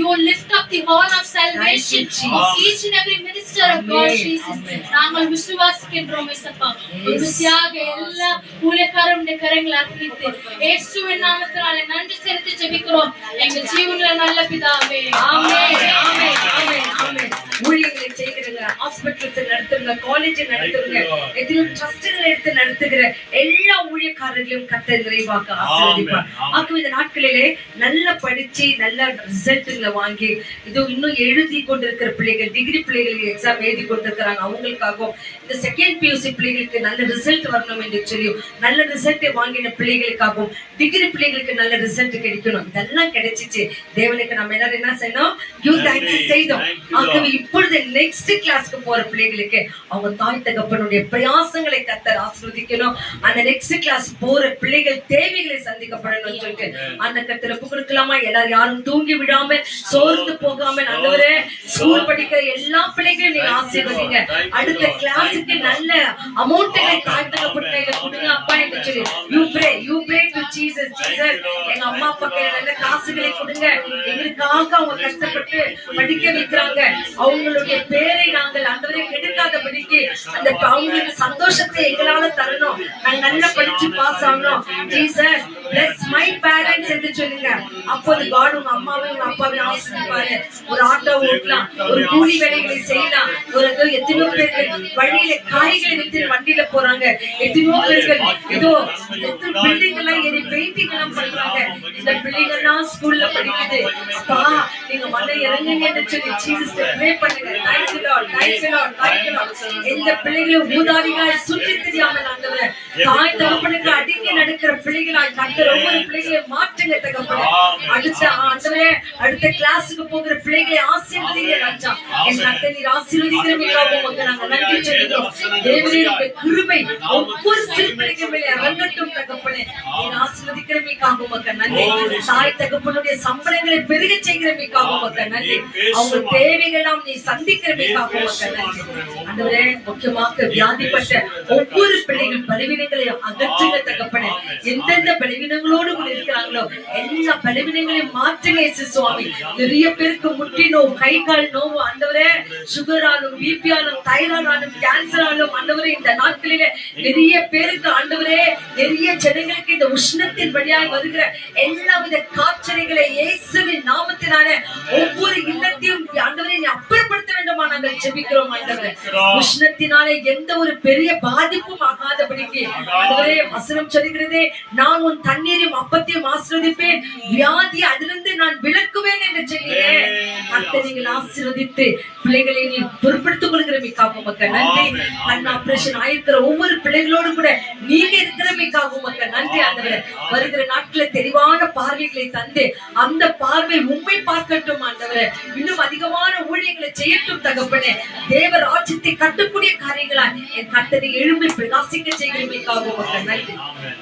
You lift up the horn of salvation of each and every minister of God Jesus. நாங்கள் விசுவாசிக்கின்றோம் இயேசுவா. உறுதியாக எல்லா ஊழியக்காரருடைய கரங்களை அர்ப்பணித்து இயேசுவின் நாமத்தினாலே நன்றி செலுத்தி ஜெபிக்கிறோம் எங்கள் ஜீவனுள்ள நல்ல பிதாவே. ஆமென் ஆமென் ஆமென் ஆமென். ஊழியர்களை செய்கிறவங்க, ஹாஸ்பிட்டல்ஸ் நடத்துறவங்க, காலேஜ் நடத்துறவங்க, எத்தனையோ ட்ரஸ்ட்களை எடுத்து நடத்துகிற எல்லா ஊழியக்காரர்களையும் கர்த்தர் நிறைவாக ஆசீர்வதிப்பார். ஆக இந்த நாட்களிலே நல்லா படிச்சு நல்ல ரிசல்ட்டுகளை வாங்கி இது இன்னும் எழுதி கொண்டிருக்கிற பிள்ளைகள், டிகிரி பிள்ளைகளுக்கு எக்ஸாம் எழுதி கொண்டிருக்கிறாங்க, அவங்களுக்காகவும் இந்த செகண்ட் பியூசி பிள்ளைகளுக்கு நல்ல ரிசல்ட் வரணும் என்று சொல்லி நல்ல ரிசல்ட்டை வாங்கின பிள்ளைகளுக்காகவும் டிகிரி பிள்ளைகளுக்கு நல்ல ரிசல்ட் கிடைக்கணும். இதெல்லாம் கிடைச்சிச்சு. தேவனுக்கு நம்ம எல்லாரும் என்ன செய்யணும்? கிவ் தேங்க்ஸ் செய்தோம். ஆகவே இப்பொழுது நெக்ஸ்ட் கிளாஸ்க்கு போற பிள்ளைகளுக்கு அவங்க தாய் தகப்பனுடைய பிரயாசங்களை கர்த்தர் ஆசீர்வதிக்கணும். அந்த நெக்ஸ்ட் கிளாஸ் போற பிள்ளைகள் தேவைகளை சந்திக்கப்படணும் சொல்லிட்டு அந்த கர்த்தரை கொடுக்கலாமா? எல்லாரும் யாரும் தூங்கி விடாம சோர்ந்து போகாம நல்லவரே ஸ்கூல் படிக்கிற எல்லா பிள்ளைகளையும் நீங்க ஆசீர்வதிங்க. அடுத்த கிளாஸுக்கு நல்ல அமௌண்ட்களை தாய் தகப்பன் கையில கொடுங்க அப்பா என்று சொல்லி you pray to Jesus. Jesus. எங்க அம்மா அப்பா கையில நல்ல காசுகளை கொடுங்க, எங்களுக்காக அவங்க கஷ்டப்பட்டு படிக்க வைக்கிறாங்க, அவங்களுடைய பேரை நாங்கள் ஆண்டவரே கெடுக்காதபடிக்கு அந்த அவங்களுக்கு சந்தோஷத்தை எங்களால தரணும், நாங்க நல்லா படிச்சு பாஸ் ஆகணும். ஜீசஸ் bless my parents என்று சொல்லுங்க. அப்போது God உங்க அம்மாவையும் உங்க அப்பாவையும் ஆசீர்வதிப்பாரு. ஒரு ஆட்டோ ஓட்டலாம், ஒரு கூலி வேலைகளை செய்யலாம். ஒரு எத்தனையோ பேர்கள் வழியில காய்களை வித்து வண்டியில போறாங்க, எத்தனையோ பேர்கள் ஏதோ பில்டிங் எல்லாம் ஏறி பெயிண்டிங் எல்லாம் பண்றாங்க. இந்த பிள்ளைங்க எல்லாம் ஸ்கூல்ல படிக்குது. அப்பா நீங்க மலை இறங்குங்கன்னு சொல்லி ஜீசஸ் ப்ரே பண்ணுங்க. Thank you Lord, thank you Lord, thank you Lord. இந்த பிள்ளைகளை ஊதாரிகளாய் சுற்றி தெரியாமல் ஆண்டவரே, தாய் தகப்பனுக்கு அடிக்கி நடக்கிற பிள்ளைகளாய் கர்த்தர் ஒவ்வொரு பிள்ளைகளை மாற்றுங்க தகப்பனே. அடுத்த ஆண்டவரே அடுத்த கிளாஸுக்கு போகிற பிள்ளைகளை ஆசீர்வதிங்க ராஜா. என் கர்த்தர் நீர் ஆசீர்வதிக்கிறவங்களுக்காக உமக்கு நாங்க நன்றி சொல்லுகிறோம். தேவனே உம்முடைய கிருபை ஒவ்வொரு சிறு பிள்ளைகள் மேலே இறங்கட்டும் தகப்பனே. நீர் ஆசீர்வதிக்கிறவங்களுக்காக உமக்கு நன்றி. தாய் தகப்பனுடைய சம்பளங்களை பெருக செய்கிறவங்களுக்காக உமக்கு நன்றி. அவங்க தேவைகளெல்லாம் நீ சந்திக்கிறவங்களுக்காக உமக்கு நன்றி. ஆண்டவரே முக்கியமாக வியாதிப்பட்ட ஒவ்வொரு பிள்ளைகள் பலவீனங்களை அகற்றுங்க தகப்பனே. எந்தெந்த பலவீனங்களோடு கூட இருக்கிறாங்களோ எல்லா பலவீனங்களையும் மாற்றுங்க இயேசு சுவாமி. நிறைய பேருக்கு முட்டி நோவு, கை கால் நோவு ஆண்டவரே, சுகராலும் பிபியாலும் தைராய்டாலும் கேன்சராலும் ஆண்டவரே இந்த நாட்களிலே நிறைய பேருக்கு ஆண்டவரே, நிறைய ஜனங்களுக்கு இந்த உஷ்ணத்தின் வழியாக வருகிற எல்லாவித காய்ச்சல்களை இயேசுவின் நாமத்தினாலே ஒவ்வொரு இல்லத்தையும் ஆண்டவரே நீ அப்புறப்படுத்த வேண்டுமா நாங்கள் ஜெபிக்கிறோம் ஆண்டவரே. உஷ்ணத்தினாலே எந்த ஒரு பெரிய பாதிப்பும் ஆகாதபடிக்கு ஆண்டவரே வசனம் சொல்கிறதே, நான் உன் தண்ணீரையும் அப்பத்தையும் ஆசீர்வதிப்பேன், வியாதி அதிலிருந்து நான் விலக்குவேன் என்று சொல்கிறேன். கர்த்தர் நீங்கள் ஆசீர்வதித்து பிள்ளைகளை நீ பொறுப்படுத்திக் கொள்கிறமைக்காக உமக்கு நன்றி. கண் ஆபரேஷன் ஆயிருக்கிற ஒவ்வொரு பிள்ளைகளோடு கூட நீங்க இருக்கிறமைக்காக உமக்கு நன்றி ஆண்டவரே. வருகிற நாட்கள தெளிவான பார்வைகளை தந்து அந்த பார்வை உண்மை பார்க்கட்டும் ஆண்டவரே. இன்னும் அதிகமான ஊழியங்களை செய்யட்டும் தகப்பனே. தேவ ராஜ்யத்தை கட்டக்கூடிய காரியங்களாய் என் கர்த்தரை எழும்பி பிரகாசிக்க செய்கிறமைக்காக உமக்கு நன்றி.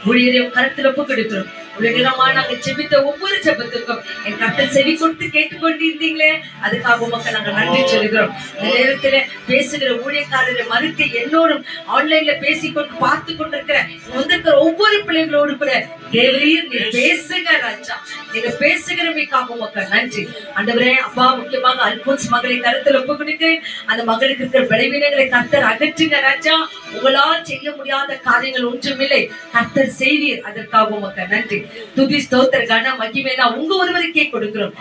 ஊழியரையும் கருத்துல ஒப்பு கொடுக்கிறோம். உலகமாக நாங்கள் ஜெபித்த ஒவ்வொரு ஜெபத்துக்கும் என் கர்த்தர் செவி கொடுத்து கேட்டுக்கொண்டு இருந்தீங்களே, அதுக்காக உமக்கு நாங்கள் நன்றி சொல்கிறோம். இந்த நேரத்துல பேசுகிற ஊழியக்காரரை மறுத்து என்னோடும் ஆன்லைன்ல பேசிக்கொண்டு பார்த்து கொண்டிருக்கிற வந்திருக்கிற ஒவ்வொரு பிள்ளைகளோடு கூட தேவரீர் நீ பேசுங்க ராஜா, நீங்க பேசுகிறமைக்காக உமக்கு நன்றி ஆண்டவரே. அப்பா முக்கியமாக அல்போன்ஸ் மகளை கருத்துல ஒப்பு கொடுத்து அந்த மகளுக்கு இருக்கிற பலவீனங்களை கர்த்தர் அகற்றுங்க ராஜா. உங்களால் செய்ய முடியாத காரியங்கள் ஒன்றுமில்லை, கர்த்தர் செய்வீர், அதற்காக உமக்கு நன்றி. துதி ஸ்தோத்திர கன மகிமைனா உங்க ஒருவருக்கே கொடுக்கிறோம்.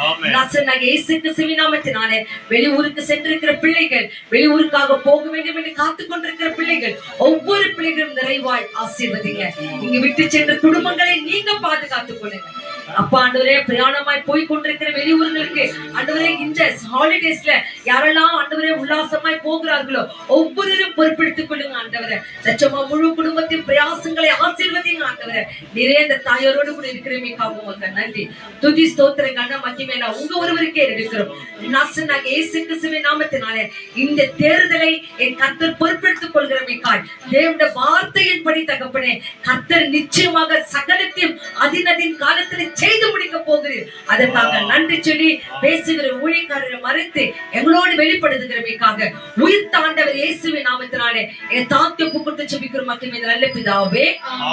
இயேசு கிறிஸ்துவின் நாமத்தினாலே வெளியூருக்கு சென்றிருக்கிற பிள்ளைகள், வெளியூருக்காக போக வேண்டும் என்று காத்துக் கொண்டிருக்கிற பிள்ளைகள் ஒவ்வொரு பிள்ளைகளும் நிறைவாய் ஆசீர்வதிங்க. இங்க விட்டு சென்ற குடும்பங்களை நீங்க பாதுகாத்துக் கொள்ளுங்க அப்பா. ஆண்டவரே பிரயாணமாய் போய் கொண்டிருக்கிற வெளியூர்களுக்கு ஆண்டவரே இந்த ஹாலிடேஸ்ல யாரெல்லாம் ஆண்டவரே உல்லாசமாய் போகிறார்களோ ஒவ்வொருவரும் பொறுப்பெடுத்துக் கொள்ளுங்க ஆண்டவரே. லட்சமா முழு குடும்பத்தின் பிரயாசங்களை ஆசீர்வதிங்க ஆண்டவரே. நிறைய இந்த தாயாரோடு கூட இருக்கிறமைக்காக உமக்கு நன்றி. துதி ஸ்தோத்திர கன மகிமைனா உங்க ஒருவருக்கே எடுக்கிறோம். நாசனாகிய இயேசு கிறிஸ்துவின் நாமத்தினாலே இந்த தேர்தலை என் கர்த்தர் பொறுப்பெடுத்துக் கொள்கிறமைக்காய் தேவனுடைய வார்த்தையின்படி தகப்பனே கர்த்தர் நிச்சயமாக சகலத்தையும் அதினதின் காலத்தில் செய்து முடிக்க போகிறீர், அதற்காக நன்றி சொல்லி பேசுகிற ஊழியக்காரரை மறைத்து எங்களோடு வெளிப்படுத்துகிறமைக்காக உயிர் தாண்டவர் இயேசுவின் நாமத்தினாலே என் தாக்கி கூப்பிட்டு ஜெபிக்கிறோம் மக்கள் நல்ல பிதாவே.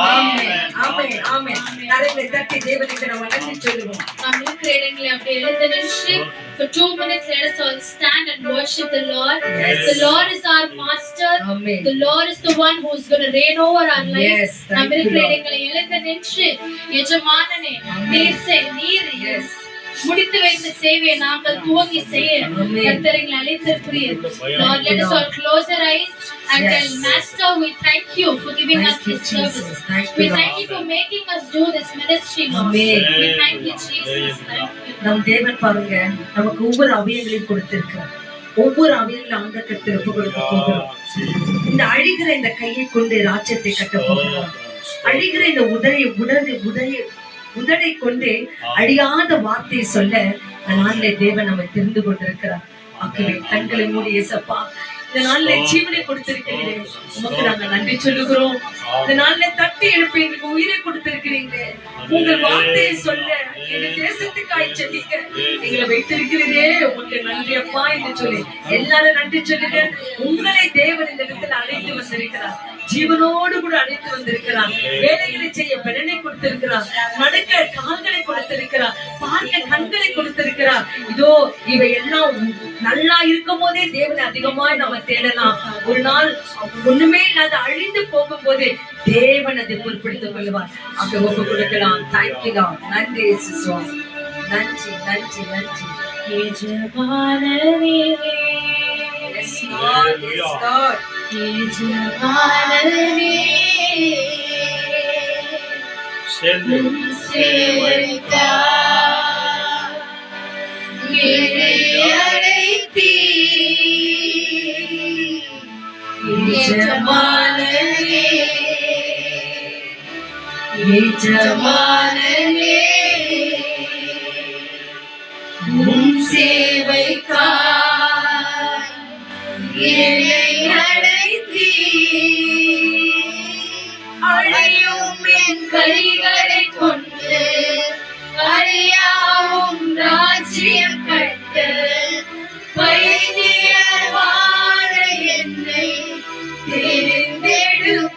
ஆமென் ஆமென் ஆமென். கரங்களை தட்டி தேவனுக்கு நம்ம நன்றி சொல்லுவோம். நாம் இருக்கிற இடங்களை அப்படியே எழுந்து நின்று for 2 minutes let us all stand and worship the Lord. Yes. The Lord is our master. Amen. The Lord is the one who is going to reign over our life. Yes, thank நாம் you, இருக்கிற Lord. இடங்களை எழுந்து நின்று எஜமானனே நீர் Yes. முடித்து வைத்த சேவையை நாங்கள் துவங்கி செய்ய Amen. கர்த்தர் எங்களை அழைத்திருக்கிறீர். Lord, let us all close our eyes and Yes. tell Master, we thank you for giving us Thank you, this service. Jesus. Thank We you, thank Lord. you for making us do this ministry, Lord. Amen. We thank you, Jesus. Thank you. நம் தேவன் பாருங்க நமக்கு ஒவ்வொரு அவயங்களையும் கொடுத்திருக்கிறார். ஒவ்வொரு அவயங்களும் அந்த கர்த்தர் ஒப்பு கொடுக்க போகிறோம். இந்த அழிகிற இந்த கையை கொண்டு ராஜ்யத்தை கட்ட போகிறோம். அழிகிற இந்த உதடை கொண்டு அழியாத வார்த்தையை சொல்ல நாளிலே தேவன் நம்மை தெரிந்து கொண்டிருக்கிறார். மக்களே கண்களை மூடி இயேசப்பா இந்த நாளிலே ஜீவனை கொடுத்திருக்கிறீர்கள், உமக்கு நாங்கள் நன்றி சொல்லுகிறோம். இந்த நாளிலே தட்டி எழுப்பி எங்களுக்கு உயிரை கொடுத்திருக்கிறீங்க. உங்கள் வார்த்தையை சொல்ல எங்க தேசத்துக்காய் ஜெபிக்க எங்களை வைத்திருக்கிறீரே, உமக்கு நன்றி அப்பா. என்று சொல்லி எல்லாரும் நன்றி சொல்லுங்க. உங்களை தேவன் இந்த இடத்துல அழைத்து வந்திருக்கிறார், ஜீவனோடு கூட அழைத்து வந்திருக்கிறார். வேலைகளை செய்ய பலனை கொடுத்திருக்கிறார், நடக்க கால்களை கொடுத்திருக்கிறார், பார்க்க கண்களை கொடுத்திருக்கிறார். இதோ இவை எல்லாம் நல்லா இருக்கும் போதே தேவனை அதிகமாய் நம்ம தேடலாம். ஒரு நாள் ஒண்ணுமே இல்லாத அழிந்து போகும் போதே தேவன் அதை பொறுப்படுத்திக் கொள்வார். அப்படி ஒப்பு கொடுக்கலாம். தேங்க்யூ, நன்றி சுவாமி, நன்றி நன்றி நன்றி. எஜமானனே, Yes, Lord. Yes, Lord. எஜமானனே, சேர்ந்து சேவைக்காய் என்னை அழைத்தீர். எஜமானனே, எஜமானனே, உம் சேவைக்காய் என்னை அழைத்தீர். அழியும் என் கைகளை கொண்டு அறியாவும் ராஜ்யம் கட்டு வைத்தியர் வாழ என்னை தெரிந்தெடுத்தீர்.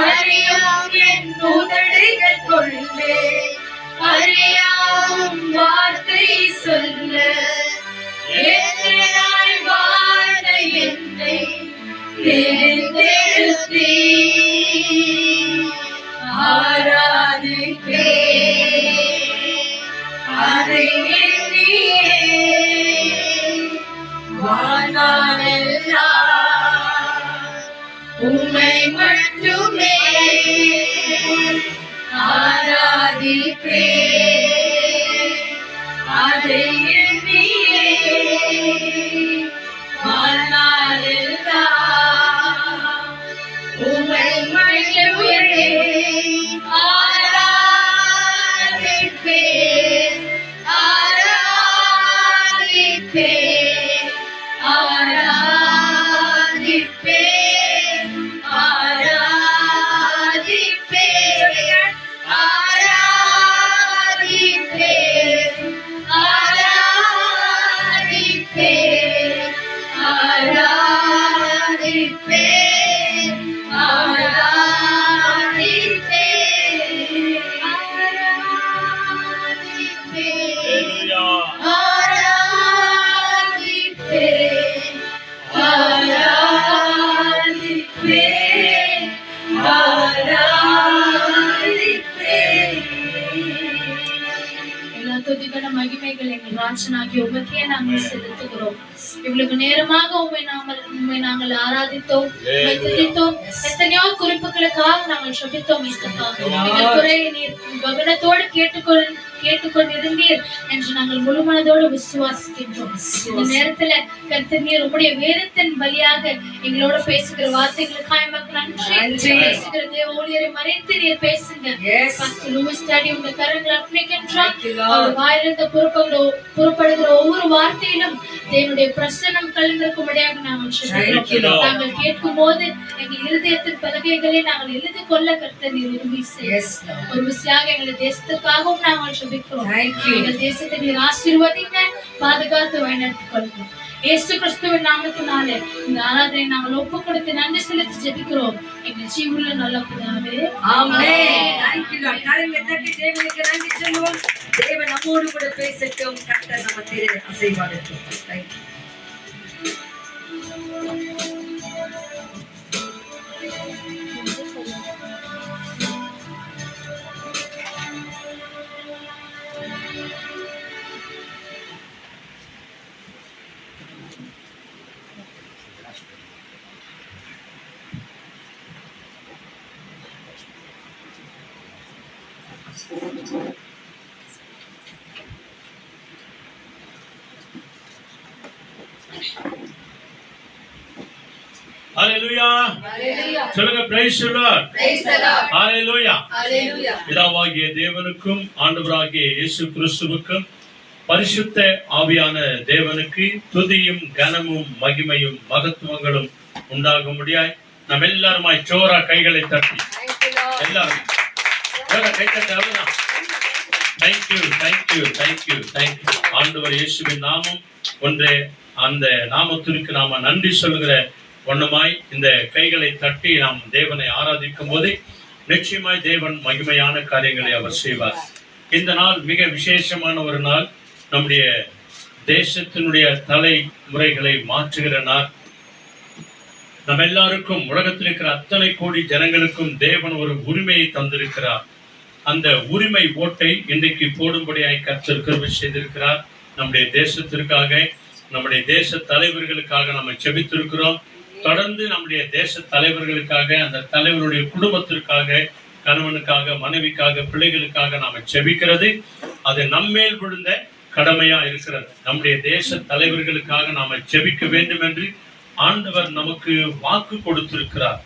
அறியாம் என் உதடுகள் கொண்டு அறியாவும் வார்த்தை சொல்ல என்னாய் வாழ என்னை தெரிந்தெடுத்தீர். ஆராதிப்பேன் அதை எண்ணியே வாழ்நாளெல்லாம் உம்மை மட்டுமே ஆராதிப்பேன் அதை எண்ணியே வாழ்நாளெல்லாம் உம்மை மட்டுமே ஆராதிப்பேன் ஆராதிப்பேன் ஆராதிப்பேன் ஆராதிப்பேன் ஆராதிப்பேன் ஆராதிப்பேன் ஆராதிப்பேன் எல்லா துதிக்கான மகிமைகள் எங்கள் ராஜனாகி உமக்கே நாங்கள் செலுத்துகிறோம். இவ்வளவு நேரமாக உண்மை நாங்கள் ஆராதித்தோம், உம்மை துதித்தோம். எத்தனையோ குறிப்புகளுக்காக நாங்கள் செபித்தோம். எங்கள் குறையை நீர் கவனத்தோடு கேட்டுக்கொண்டிருந்தீர் என்று நாங்கள் முழு மனதோடு விசுவாசிக்கின்றோம். இந்த நேரத்துல கர்த்தர் நீர் உம்முடைய வேதத்தின் வழியாக எங்களோட பேசுகிற வார்த்தைகளுக்காக எமக்கு நன்றி. பேசுகிற தேவ ஊழியரை மறைத்து நீர் பேசுங்க. பாஸ்டர் லூயிஸ் டாடி உங்க கரங்களை அர்ப்பணிக்கின்றார். அவர் வாயிலிருந்து புறப்படுகிற ஒவ்வொரு வார்த்தையிலும் தேவனுடைய பிரசன்னம் கலந்திருக்கும்படியாக நாங்கள் செபிக்கிறோம். நாங்கள் கேட்கும் போது எங்கள் இருதயத்தின் பலகைகளை நாங்கள் எழுதி கொள்ள கர்த்தர் நீர் உதவி செய்யுங்க. ஒரு விசியாக எங்கள் தேசத்துக்காகவும் நாங்கள் செபிக்கிறோம். எங்கள் தேசத்தை நீர் ஆசீர்வதிங்க, பாதுகாத்து வழிநடத்திக் கொள்ளுங்க. இயேசு கிறிஸ்துவின் நாமத்தினாலே இந்த ஆராதனை நாங்கள் ஒப்பு கொடுத்து நன்றி செலுத்தி ஜெபிக்கிறோம் எங்கள் ஜீவனுள்ள நல்ல பிதாவே, ஆமென். Thank you Lord. கரங்களை தட்டி தேவனுக்கு நன்றி சொல்லுவோம். தேவன் நம்மோடு கூட பேசட்டும். கர்த்தர் நம்ம திரு ஆசீர்வாதட்டும். தேங்க்யூ. ஹalleluya சொல்லுங்க praise the Lord. ஹalleluya. பிதாவாகிய தேவனுக்கும் ஆண்டவராகிய இயேசு கிறிஸ்துவுக்கும் பரிசுத்த ஆவியான தேவனுக்கு துதியும் கனமும் மகிமையும் மகத்துவங்களும் உண்டாகும்படியாய் நாம் எல்லாருமாய் ஜோரா கைகளை தட்டி எல்லாரும் கை தட்டி தேங்க்யூ. ஆண்டவர் இயேசுவின் நாமம் ஒன்றே. அந்த நாமத்திற்கு நாம நன்றி சொல்லுகிற வண்ணமாய் இந்த கைகளை தட்டி நாம் தேவனை ஆராதிக்கும் போது நிச்சயமாய் தேவன் மகிமையான காரியங்களை அவர் செய்வார். இந்த நாள் மிக விசேஷமான ஒரு நாள். நம்முடைய தேசத்தினுடைய தலைமுறைகளை மாற்றுகிற நாள். நம்ம எல்லாருக்கும், உலகத்தில் இருக்கிற அத்தனை கோடி ஜனங்களுக்கும் தேவன் ஒரு உரிமையை தந்திருக்கிறார். அந்த உரிமை ஓட்டை இன்றைக்கு போடும்படியாய் கர்த்தர் கிருபை செய்திருக்கிறார். நம்முடைய தேசத்திற்காக, நம்முடைய தேச தலைவர்களுக்காக நம்ம ஜெபித்திருக்கிறோம். தொடர்ந்து நம்முடைய தேச தலைவர்களுக்காக, அந்த தலைவருடைய குடும்பத்திற்காக, கணவனுக்காக, மனைவிக்காக, பிள்ளைகளுக்காக நாம ஜெபிக்கிறது அது நம்மேல் விழுந்த கடமையா இருக்கிறது. நம்முடைய தேச தலைவர்களுக்காக நாம ஜெபிக்க வேண்டும் என்று ஆண்டவர் நமக்கு வாக்கு கொடுத்திருக்கிறார்.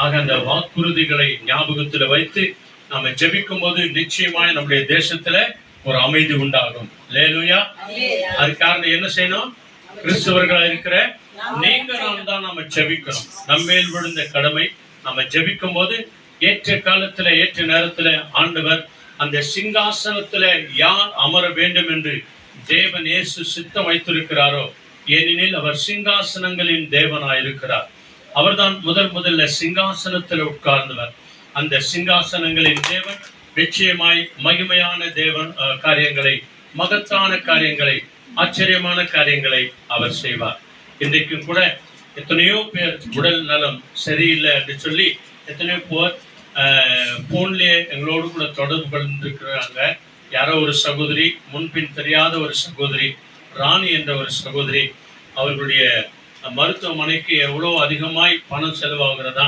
ஆக அந்த வாக்குறுதிகளை ஞாபகத்தில் வைத்து நாம ஜெபிக்கும் போது நிச்சயமாய் நம்முடைய தேசத்துல ஒரு அமைதி உண்டாகும். அல்லேலூயா. அது காரணம் என்ன செய்யணும்? கிறிஸ்தவர்களா இருக்கிற நீங்க நாம் தான் நாம ஜெபிக்கணும். நம்மேல் விழுந்த கடமை. நாம ஜெபிக்கும் போது ஏற்ற காலத்துல, ஏற்ற நேரத்துல ஆண்டவர் அந்த சிங்காசனத்துல யார் அமர வேண்டும் என்று தேவன் இயேசு சித்தம் வைத்திருக்கிறாரோ, ஏனெனில் அவர் சிங்காசனங்களின் தேவனாயிருக்கிறார். அவர்தான் முதல்ல சிங்காசனத்தில் உட்கார்ந்தவர். அந்த சிங்காசனங்களின் தேவன் நிச்சயமாய் மகிமையான தேவன் காரியங்களை, மகத்தான காரியங்களை, ஆச்சரியமான காரியங்களை அவர் செய்வார். இன்றைக்கும் கூட எத்தனையோ பேர் உடல் நலம் சரியில்லை என்று சொல்லி எத்தனையோ பேர் போன்லயே எங்களோடு கூட தொடர்பு கொண்டிருக்கிறாங்க. யாரோ ஒரு சகோதரி, முன்பின் தெரியாத ஒரு சகோதரி, ராணி என்ற ஒரு சகோதரி, அவர்களுடைய மருத்துவமனைக்கு எவ்வளோ அதிகமாய் பணம் செலவாகிறதா,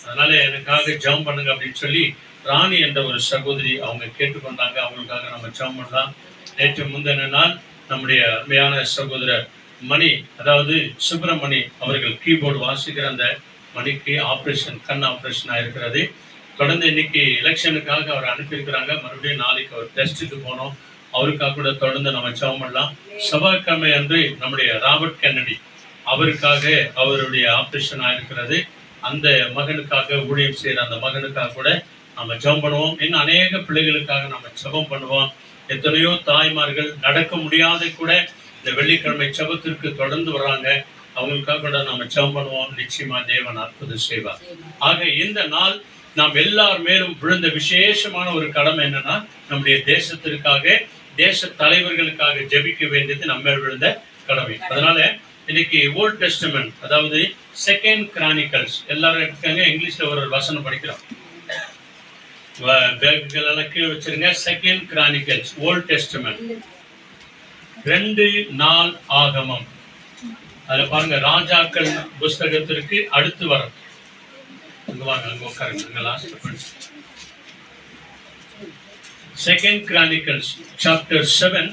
அதனால எனக்காக ஜெபம் பண்ணுங்க அப்படின்னு சொல்லி ராணி என்ற ஒரு சகோதரி அவங்க கேட்டுக்கொண்டாங்க. அவங்களுக்காக நம்ம ஜெபம் பண்ணலாம். நேற்று முந்தின நாள் நம்முடைய அருமையான சகோதரர் மணி, அதாவது சுப்பிரமணி அவர்கள் கீபோர்டு வாசிக்கிற அந்த மணிக்கு ஆப்ரேஷன், கண் ஆப்ரேஷன் ஆயிருக்கிறது. தொடர்ந்து இன்னைக்கு எலெக்ஷனுக்காக அவர் அனுப்பியிருக்கிறாங்க. மறுபடியும் நாளைக்கு அவர் டெஸ்ட்டுக்கு போனோம். அவருக்காக கூட தொடர்ந்து நம்ம ஜெபம் பண்ணலாம். செவ்வாய்க்கிழமை அன்று நம்முடைய ராபர்ட் கென்னடி அவருக்காக, அவருடைய ஆப்ரேஷன் ஆயிருக்கிறது. அந்த மகனுக்காக, ஊழியம் செய்யற அந்த மகனுக்காக கூட நம்ம ஜெபம் பண்ணுவோம். இன்னும் அநேக பிள்ளைகளுக்காக நம்ம ஜெபம் பண்ணுவோம். எத்தனையோ தாய்மார்கள் நடக்க முடியாத கூட இந்த வெள்ளிக்கிழமை ஜெபத்திற்கு தொடர்ந்து வர்றாங்க. அவங்களுக்காக கூட நம்ம ஜெபம் பண்ணுவோம். நிச்சயமா தேவன் அற்புதம் செய்வார். ஆக இந்த நாள் நாம் எல்லார் மேலும் விழுந்த விசேஷமான ஒரு கடமை என்னன்னா, நம்முடைய தேசத்திற்காக, தேச தலைவர்களுக்காக ஜெபிக்க வேண்டியது நம்ம மேல் விழுந்த கடமை. அதனால இன்னைக்கு ஓல்ட் டெஸ்டமென்ட், அதாவது செகண்ட் கிரானிக்கல்ஸ் எல்லாரும் இருக்காங்க. இங்கிலீஷ்ல ஒரு வசனம் படிக்கிறோம். பேக்குகள் எல்லாம் கீழே வச்சிருங்க. செகண்ட் கிரானிக்கல்ஸ், ஓல்ட் டெஸ்டமென்ட், 2 நாள் ஆகமம். அதுல பாருங்க, ராஜாக்கள் புஸ்தகத்திற்கு அடுத்து வரும். அங்க வாங்க, அங்க உட்காருங்க. Last second Chronicles chapter 7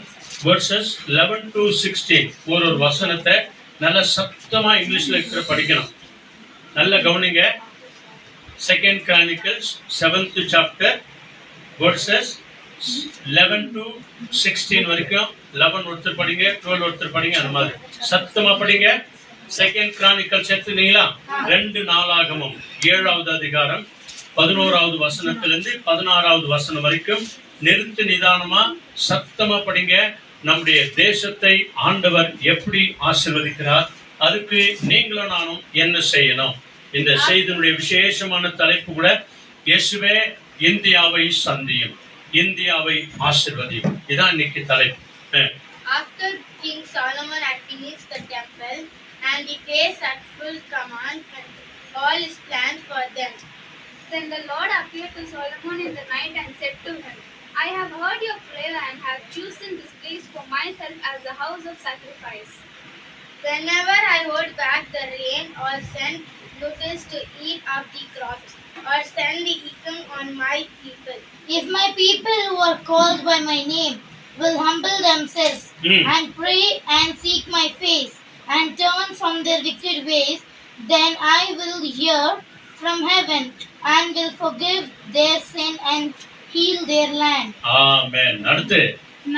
verses 11 to 16. ஒரு வசனத்தை நல்ல சத்தமா இங்கிலீஷ்ல இருக்கிற படிக்கணும். நல்ல கவனிங்க. Second Chronicles 7th chapter verses 11 to 16 வரைக்கும். 11 ஒருத்தர் படிங்க, 12 ஒருத்தர் படிங்க. அந்த மாதிரி சத்தமா படிங்க. Second Chronicles எடுத்துனீங்களா? 2 நாளாகமம் 7வது அதிகாரம் 11வது வசனத்திலிருந்து 16வது வசனம் வரைக்கும் நிறுத்து நிதானமா சத்தமா படிங்க. நம்முடைய தேசத்தை ஆண்டவர் எப்படி ஆசீர்வதிக்கிறார், அதுக்கு நீங்களும் நானும் என்ன செய்யணும்? இந்த செய்தியினுடைய விசேஷமான தலைப்பு கூட, இயேசுவே இந்தியாவை சந்தியும், இந்தியாவை ஆசீர்வதியும். இதான் இன்னைக்கு தலைப்பு. After King Solomon had finished the temple and the place at full command and all his plans for them, then the Lord appeared to Solomon in the night and said to him, I have heard your prayer and have chosen this place for myself as a house of sacrifice. Whenever I hold back the rain or send locusts to eat up the crops or send the income on my people, if my people who are called by my name will humble themselves and pray and seek my face and turn from their wicked ways, then I will hear from heaven and will forgive their sin and heal their land. Amen. அடுத்து,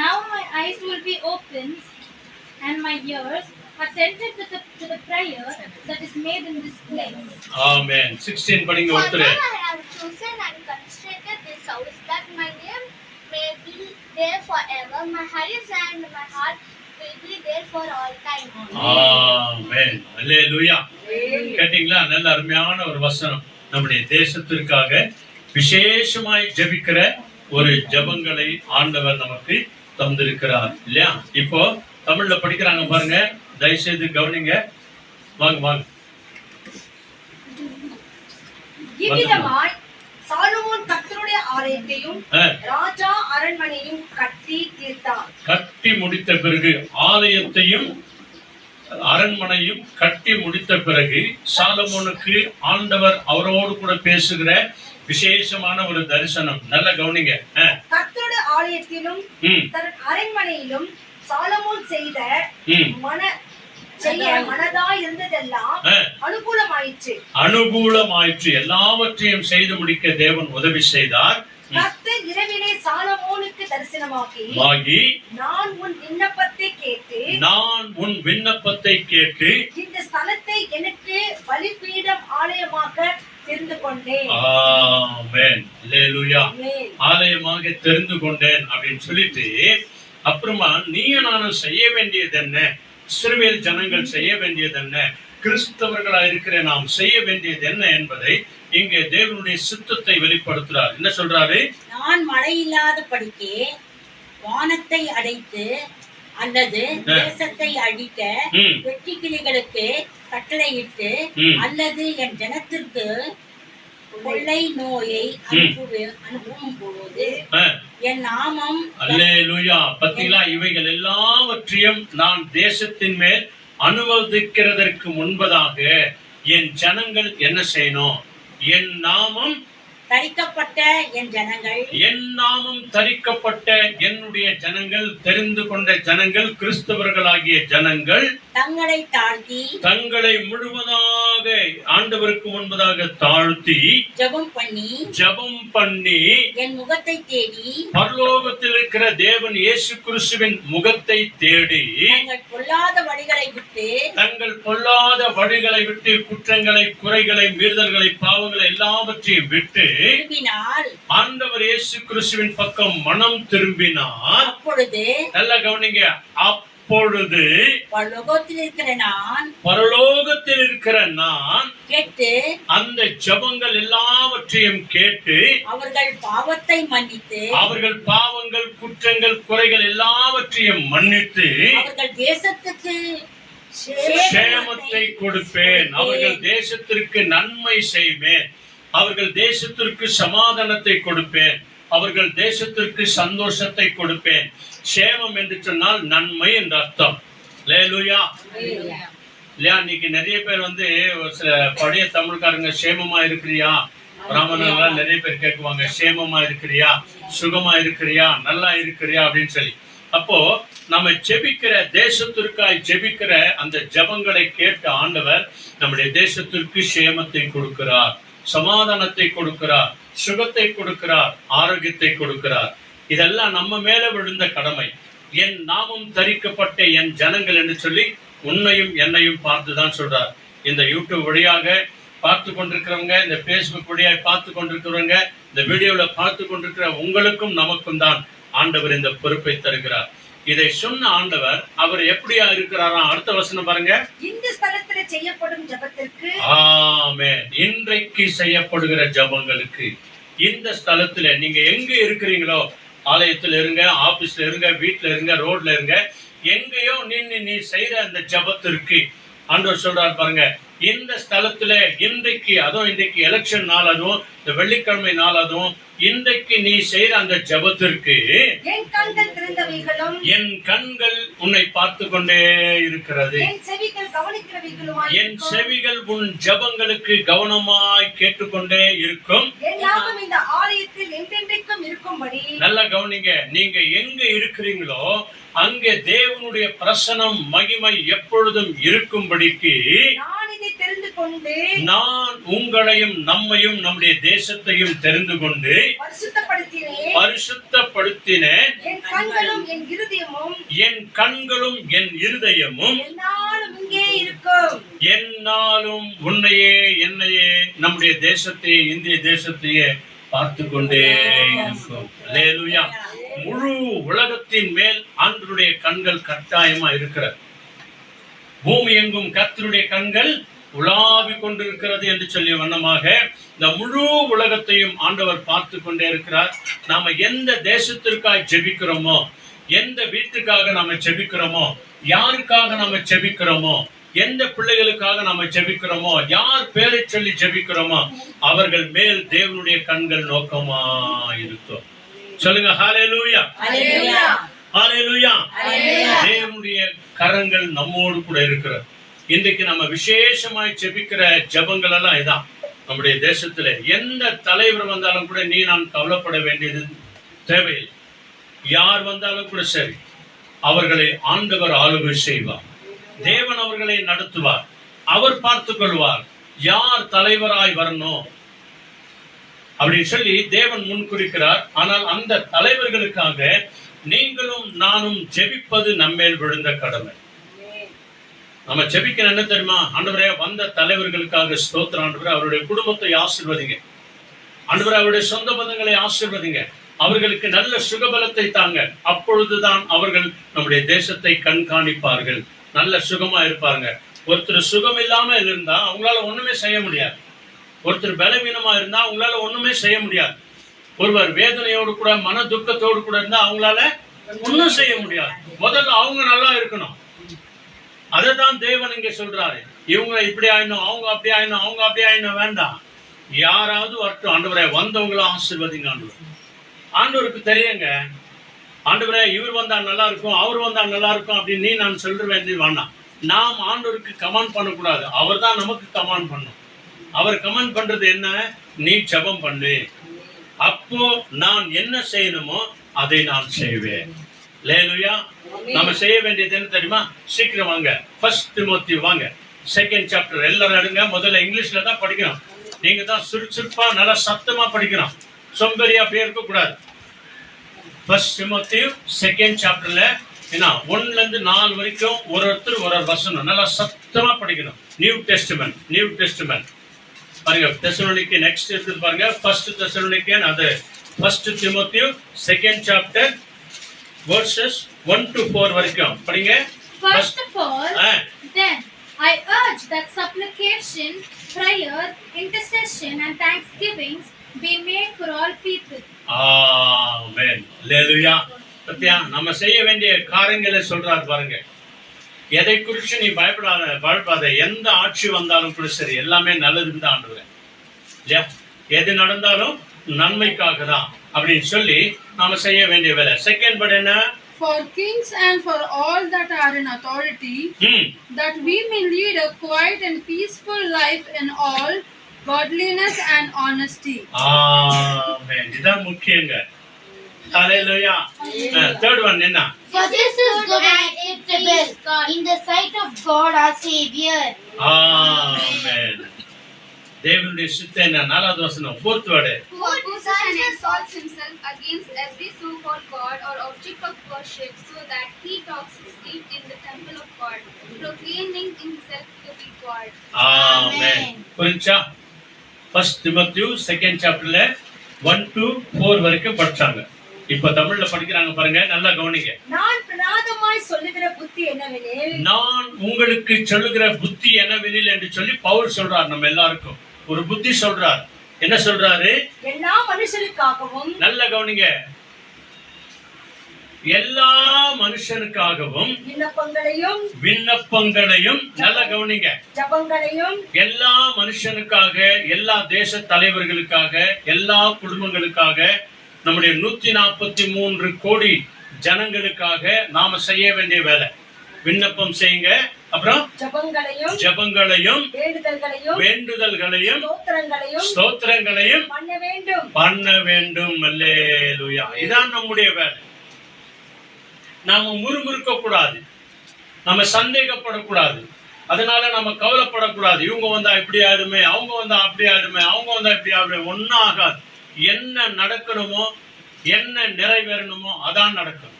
Now my eyes will be opened and my ears attentive to the prayer that is made in this place. Amen. 16 படிங்க ஒருத்தர். I have chosen and constructed this house that my name may be there forever. My eyes and my heart will be there for all time. ஆமென். அல்லேலூயா. கேட்டீங்களா? நல்ல அருமையான ஒரு வசனம். நம்முடைய தேசத்திற்காக விசேஷமாய் ஜெபிக்கிற ஒரு ஜெபங்களை ஆண்டவர் நமக்கு தந்திருக்கிறார் இல்லையா? இப்போ தமிழ்ல படிக்கிறாங்க பாருங்க, தயவுசெய்து கவனிங்க. வாங்க. இவ்விதமாய் சாலமோன் கர்த்தருடைய ஆலயத்தையும் ராஜா அரண்மனையும் கட்டி தீர்த்தான். கட்டி முடித்த பிறகு ஆலயத்தையும் அரண்மனையும் கட்டி முடித்த பிறகு சாலமோனுக்கு ஆண்டவர் அவரோடு கூட பேசுகிற விசேஷமான ஒரு தரிசனம். நல்ல கவனிங்க. கர்த்தருடைய ஆலயத்திலும் தன் அரண்மனையிலும் சாலமோன் செய்த மனதாய் இருந்ததெல்லாம் அனுகூலமாயிற்று. எல்லாவற்றையும் செய்து முடிக்க தேவன் உதவி செய்தார். கர்த்தர் இரவிலே சாலமோனுக்கு தரிசனமாகி நான் உன் விண்ணப்பத்தை கேட்டு இந்த ஸ்தலத்தை எனக்கு பலிபீடம் ஆலயமாக தெரிந்து கொண்டேன். ஆமென். அல்லேலூயா. ஆலயமாக தெரிந்து கொண்டேன் அப்படின்னு சொல்லிட்டு அப்புறமா நீயும் நானும் செய்ய வேண்டியது என்ன, இஸ்ரவேல் ஜனங்கள் செய்ய வேண்டியது என்ன, கிறிஸ்தவர்களா இருக்கிற நாம் செய்ய வேண்டியது என்ன என்பதை இங்கே தேவனுடைய சித்தத்தை வெளிப்படுத்துறார். என்ன சொல்றாரு? நான் மழை இல்லாத படிக்கே வானத்தை அடைத்து அல்லது தேசத்தை அழிக்க வெட்டி கிளிகளுக்கு கட்டளையிட்டு அல்லது என் ஜனத்திற்கு கொள்ளை நோயை அனுப்பும் போது என் நாமம். அல்லேலூயா. பத்திலா இவைகள் எல்லாவற்றையும் நான் தேசத்தின் மேல் அனுமதிக்கிறதற்கு முன்பதாக என் ஜனங்கள் என்ன செய்யணும்? என் நாமம் தரிக்கப்பட்ட என் நாமம் தரிக்கப்பட்ட என்னுடைய ஜனங்கள், தெரிந்து கொண்ட ஜனங்கள், கிறிஸ்தவர்களாகிய ஜனங்கள் தங்களை முழுவதாக ஆண்டவருக்கு முன்பதாக தாழ்த்தி ஜெபம் பண்ணி என் முகத்தை தேடி பரலோகத்தில் இருக்கிற தேவன் இயேசு கிறிஸ்துவின் முகத்தை தேடி தங்கள் பொல்லாத வழிகளை விட்டு குற்றங்களை, குறைகளை, மீறுதல்களை, பாவங்களை எல்லாவற்றையும் விட்டு ஆண்டவர் இயேசு கிறிஸ்துவின் பக்கம் மனம் திரும்பினார். அப்பொழுது நல்ல கவனிங்க. அப்பொழுது பரலோகத்தில் இருக்கிற நான் கேட்டு அந்த ஜெபங்கள் எல்லாவற்றையும் கேட்டு அவர்கள் பாவத்தை மன்னித்து, அவர்கள் பாவங்கள், குற்றங்கள், குறைகள் எல்லாவற்றையும் மன்னித்து அவர்கள் தேசத்துக்கு சேமத்தை கொடுப்பேன். அவர்கள் தேசத்திற்கு நன்மை செய்வேன். அவர்கள் தேசத்திற்கு சமாதானத்தை கொடுப்பேன். அவர்கள் தேசத்திற்கு சந்தோஷத்தை கொடுப்பேன். சேமம் என்று சொன்னால் நன்மை என்று அர்த்தம். அல்லேலூயா. இல்லையா? இன்னைக்கு நிறைய பேர் சில பழைய தமிழ்காரங்க சேமமா இருக்கிறியா, பிராமணர்கள் நிறைய பேர் கேட்குவாங்க, சேமமா இருக்கிறியா, சுகமா இருக்கிறியா, நல்லா இருக்கிறியா அப்படின்னு சொல்லி. அப்போ நம்ம ஜெபிக்கிற, தேசத்திற்காய் ஜெபிக்கிற அந்த ஜெபங்களை கேட்ட ஆண்டவர் நம்முடைய தேசத்திற்கு சேமத்தை கொடுக்கிறார், சமாதானத்தை கொடுக்கிறார், சுகத்தை கொடுக்கிறார், ஆரோக்கியத்தை கொடுக்கிறார். இதெல்லாம் நம்ம மேல விழுந்த கடமை. என் நாமம் தரிக்கப்பட்ட என் ஜனங்கள் என்று சொல்லி உன்னையும் என்னையும் பார்த்துதான் சொல்றார். இந்த யூடியூப் வழியாக பார்த்து கொண்டிருக்கிறவங்க, இந்த பேஸ்புக் வழியாக பார்த்து கொண்டிருக்கிறவங்க, இந்த வீடியோல பார்த்து கொண்டிருக்கிற உங்களுக்கும் நமக்கும் தான் ஆண்டவர் இந்த பொறுப்பை தருகிறார். இதை சொன்ன ஆண்டவர் அவர் எப்படியா இருக்கிறாரா? அடுத்த வசனம் பாருங்க. இந்த ஸ்தலத்திலே செய்யப்படும் ஜெபத்திற்கு, ஆமென், இன்றைக்கு செய்யப்படுகிற ஜெபங்களுக்கு, இந்த ஸ்தலத்துல நீங்க எங்க இருக்கிறீங்களோ, ஆலயத்துல இருங்க, ஆபீஸ்ல இருங்க, வீட்டுல இருங்க, ரோட்ல இருங்க, எங்கேயோ நீ செய்யற அந்த ஜெபத்திற்கு ஆண்டவர் சொல்றாரு பாருங்க. இந்த ஸ்தலத்துல இன்றைக்கு, அதுவும் இன்றைக்கு எலெக்ஷன் நாள், அதுவும் இந்த வெள்ளிக்கிழமை நாள், அதுவும் இன்றைக்கு நீ செய்யற அந்த ஜெபத்திற்கு என் கண்கள் திறந்தவைகளும், என் கண்கள் உன்னை பார்த்து கொண்டே இருக்கிறது, என் செவிகள் கவனிக்கிறவைகளுமாய், என் செவிகள் உன் ஜெபங்களுக்கு கவனமாய் கேட்டுக்கொண்டே இருக்கும். என் நாமம் இந்த ஆலயத்தில் என்றென்றைக்கும் இருக்கும்படி. நல்லா கவனிங்க. நீங்க எங்க இருக்கிறீங்களோ அங்கே தேவனுடைய பிரசனம், மகிமை எப்பொழுதும் இருக்கும்படிக்கு நான் இதை தெரிந்து கொண்டு, நான் உங்களையும் நம்மையும் நம்முடைய தேசத்தையும் தெரிந்து கொண்டு பரிசுத்தப்படுத்தினேன். என் கண்களும் என் இருதயமும், என் கண்களும் என் இருதயமும் என்னாலும் இங்கே இருக்கும். என்னாலும் உன்னையே, என்னையே, நம்முடைய தேசத்தையே, இந்திய தேசத்தையே பார்த்து கொண்டே இருக்கும். அல்லேலூயா. முழு உலகத்தின் மேல் ஆண்டவருடைய கண்கள் கட்டாயமா இருக்கிறது. பூமி எங்கும் கர்த்தருடைய கண்கள் உலாவிக் கொண்டிருக்கிறது என்று சொல்லி வண்ணமாக இந்த முழு உலகத்தையும் ஆண்டவர் பார்த்து கொண்டே இருக்கிறார். நாம எந்த தேசத்திற்காக ஜெபிக்கிறோமோ, எந்த வீட்டுக்காக நாம ஜெபிக்கிறோமோ, யாருக்காக நாம ஜெபிக்கிறோமோ, எந்த பிள்ளைகளுக்காக நாம ஜெபிக்கிறோமோ, யார் பேரை சொல்லி ஜெபிக்கிறோமோ, அவர்கள் மேல் தேவனுடைய கண்கள் நோக்கமா இருக்கும். சொல்லுங்க ஹல்லேலூயா, ஹalleluya, ஹல்லேலூயா. ஹalleluya. தேவனுடைய கரங்கள் நம்மோடு கூட இருக்கிறது. இன்றைக்கு நம்ம விசேஷமாய் ஜெபிக்கிற ஜெபங்கள் எல்லாம் இதான். நம்முடைய தேசத்துல எந்த தலைவர் வந்தாலும் கூட நீ நான் கவலைப்பட வேண்டியது தேவையில்லை. யார் வந்தாலும் கூட சரி, அவர்களை ஆண்டவர் ஆளுகை செய்வார். தேவன் அவர்களை நடத்துவார். அவர் பார்த்துக் கொள்வார் யார் தலைவராய் வரணும் அப்படின்னு சொல்லி தேவன் முன்குறிக்கிறார். ஆனால் அந்த தலைவர்களுக்காக நீங்களும் நானும் ஜெபிப்பது நம்மேல் விழுந்த கடமை. நம்ம ஜெபிக்கணும் என்ன தெரியுமா? ஆண்டவரே, வந்த தலைவர்களுக்காக ஸ்தோத்திரம் ஆண்டவரே, அவருடைய குடும்பத்தை ஆசீர்வதிங்க ஆண்டவரே, அவருடைய சொந்த பந்தங்களை ஆசீர்வதிங்க, அவர்களுக்கு நல்ல சுகபலத்தை தாங்க. அப்பொழுதுதான் அவர்கள் நம்முடைய தேசத்தை கண்காணிப்பார்கள், நல்ல சுகமா இருப்பாங்க. ஒருத்தர் சுகம் இல்லாம இருந்தா அவங்களால ஒண்ணுமே செய்ய முடியாது. ஒருத்தர் பலவீனமா இருந்தா அவங்களால ஒண்ணுமே செய்ய முடியாது. ஒருவர் வேதனையோடு கூட மன துக்கத்தோடு கூட இருந்தா அவங்களால ஒண்ணும் செய்ய முடியாது. முதல்ல அவங்க நல்லா இருக்கணும். அதைதான் தேவன் இங்க சொல்றாரு. இவங்க இப்படி ஆயிடணும், அவங்க அப்படி ஆயிடணும், அவங்க அப்படி ஆயிடணும் வேண்டாம். யாராவது வரட்டும் ஆண்டவரே, வந்தவங்களும் ஆசீர்வதிங்க ஆண்டவர். ஆண்டவருக்கு தெரியுங்க, ஆண்டவரே இவர் வந்தா நல்லா இருக்கும், அவர் வந்தா நல்லா இருக்கும் அப்படின்னு நீ நான் சொல்ற வேண்டியது வேண்டாம். நாம் ஆண்டவருக்கு கமாண்ட் பண்ணக்கூடாது, அவர் தான் நமக்கு கமாண்ட் பண்ணும். அவர் கமாண்ட் பண்றது என்ன? நீ ஜெபம் பண்ணு, அப்போ நான் என்ன செய்யணுமோ அதை நான் செய்வேன். ஹல்லேலூயா. நம்ம செய்ய வேண்டியது என்ன தெரியுமா? சீக்கிரம் வாங்க, 1 திமோத்தி வாங்க, 2nd சாப்டர். எல்லாரும் எடுங்க. முதல்ல இங்கிலீஷ்ல தான் படிக்கணும். நீங்க தான் சுறுசுறுப்பா நல்லா சத்தமா படிக்கணும், சொம்பேறியா அப்படியே இருக்க கூடாது. 1 திமோத்தி 2nd சாப்டர்ல என்ன 1ல இருந்து 4 வரைக்கும் ஒருத்தர் ஒரு வசனம் நல்லா சத்தமா படிக்கணும். நியூ டெஸ்டமென்ட் பாருங்க. தெசலோனிக்கே நெக்ஸ்ட் இருக்குது பாருங்க. 1 தெசலோனிக்கேன், அது 1 Timothy 2nd chapter verses 1 to 4 வரைக்கும் படிங்க. First of all, then I urge that supplication, prayer, intercession and thanksgivings be made for all people. ஆமென். ஹல்லேலூயா. பத்தியா, நம்ம செய்ய வேண்டிய காரியங்களை சொல்றாரு பாருங்க. எதை குறித்து நீ பயப்படாத. எந்த ஆட்சி வந்தாலும் கூட சரி, எல்லாமே நல்லதுன்னு தான் ஆண்டவரே. இல்லையா? எது நடந்தாலும் நன்மைக்காக தான் அப்படின்னு சொல்லி நாம செய்ய வேண்டிய வேலை. செகண்ட் பட் என்ன? For kings and for all that are in authority, that we may lead a quiet and peaceful life in all godliness and honesty. ஆமென். இதான் முக்கியங்க. ஹல்லேலூயா. தேர்ட் ஒன் என்ன? For this is good and acceptable in the sight of God our Savior. ஆமென். தேவனுடைய சித்தம் என்ன? 4வது வசனம், 4th word. Who opposes and exalts himself against every so-called God or object of worship, so that he talks his seat in the temple of God, proclaiming himself to be God. ஆமென். புரிஞ்சா? 1 திமோத்தி 2nd சாப்டர்ல 1 to 4 வரைக்கும் படிச்சாங்க. இப்ப தமிழ்ல படிக்கிறாங்க பாருங்க, நல்லா கவனிங்க. நான் பிரதானமாய் சொல்லுகிற புத்தி என்னவெனில், நான் உங்களுக்கு சொல்லுகிற புத்தி என்னவெனில் என்று சொல்லி பவுல் சொல்றார். நம்ம எல்லாருக்கும் ஒரு புத்தி சொல்றார். என்ன சொல்றாரு? எல்லா மனுஷனுக்காகவும், நல்ல கவனிங்க, எல்லா மனுஷனுக்காகவும் விண்ணப்பங்களையும் நல்ல கவனிங்க, ஜெபங்களையும், எல்லா மனுஷனுக்காக, எல்லா தேச தலைவர்களுக்காக, எல்லா குடும்பங்களுக்காக, நம்முடைய 143 கோடி ஜனங்களுக்காக நாம செய்ய வேண்டிய வேலை. விண்ணப்பம் செய்யுங்க, அப்புறம் ஜெபங்களையும் வேண்டுதல்களையும் ஸ்தோத்திரங்களையும் பண்ண வேண்டும். அல்லேலூயா. இதான் நம்முடைய வேலை. நாம முறுமுறுக்க கூடாது, நம்ம சந்தேகப்படக்கூடாது, அதனால நம்ம கவலைப்படக்கூடாது. இவங்க வந்தா இப்படி ஆயிடுமே, அவங்க வந்தா அப்படி ஆயிடுமே, அவங்க வந்தா இப்படி ஆயிடுமே. ஒன்னும் ஆகாது. என்ன நடக்கணுமோ, என்ன நிறைவேறணுமோ அதான் நடக்கும்.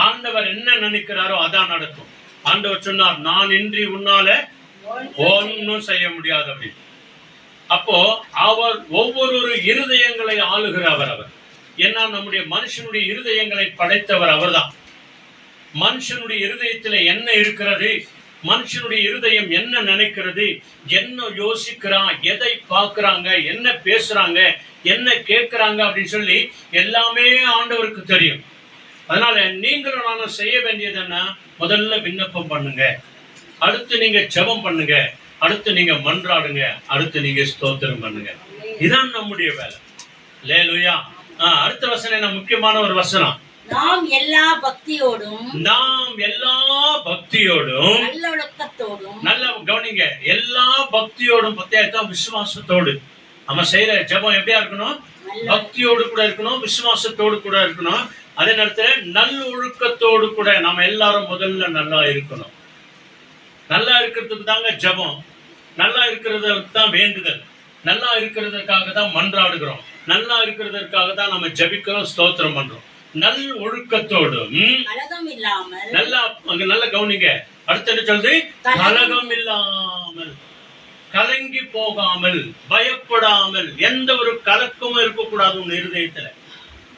ஆண்டவர் என்ன நினைக்கிறாரோ அதான் நடக்கும். ஆண்டவர் சொன்னார், நான் இன்றி உன்னால ஒன்னும் செய்ய முடியாது அப்படின்னு. அப்போ அவர் ஒவ்வொரு இருதயங்களை ஆளுகிறவர். அவர் ஏன்னா நம்முடைய மனுஷனுடைய இருதயங்களை படைத்தவர் அவர்தான். மனுஷனுடைய இருதயத்துல என்ன இருக்கிறது, மனுஷனுடைய இருதயம் என்ன நினைக்கிறது, என்ன யோசிக்கிறான், எதை பார்க்கறாங்க, என்ன பேசுறாங்க, என்ன கேட்கிறாங்க அப்படின்னு சொல்லி எல்லாமே ஆண்டவருக்கு தெரியும். அதனால நீங்களும் நானும் செய்ய வேண்டியது என்ன, முதல்ல விண்ணப்பம் பண்ணுங்க, அடுத்து நீங்க ஜெபம் பண்ணுங்க, அடுத்து நீங்க மன்றாடுங்க, அடுத்து நீங்க ஸ்தோத்திரம் பண்ணுங்க. இதான் நம்முடைய வேலை. அல்லேலூயா. அடுத்த வசனம் என்ன, முக்கியமான ஒரு வசனம். நாம் எல்லா பக்தியோடும் நல்லொழுக்கத்தோடும், நல்ல கவனிங்க, எல்லா பக்தியோடும், பத்தியாத்தான் விசுவாசத்தோடு நம்ம செய்யற ஜெபம் எப்படியா இருக்கணும், பக்தியோடு கூட இருக்கணும், விசுவாசத்தோடு கூட இருக்கணும். அதே நேரத்துல நல்லொழுக்கத்தோடு கூட நம்ம எல்லாரும் முதல்ல நல்லா இருக்கணும். நல்லா இருக்கிறதுக்கு தாங்க ஜெபம், நல்லா இருக்கிறதுக்கு தான் வேண்டுதல், நல்லா இருக்கிறதுக்காக தான் மன்றாடுகிறோம், நல்லா இருக்கிறதுக்காக தான் நம்ம ஜெபிக்கிறோம், ஸ்தோத்திரம் பண்றோம். நல் ஒழுக்கத்தோடும், நல்ல கவனிங்க, அடுத்து என்ன சொல்றது, கலகம் இல்லாமல், கலங்கி போகாமல், பயப்படாமல், எந்த ஒரு கலக்கமும் இருக்கக்கூடாது உன் இருதயத்துல.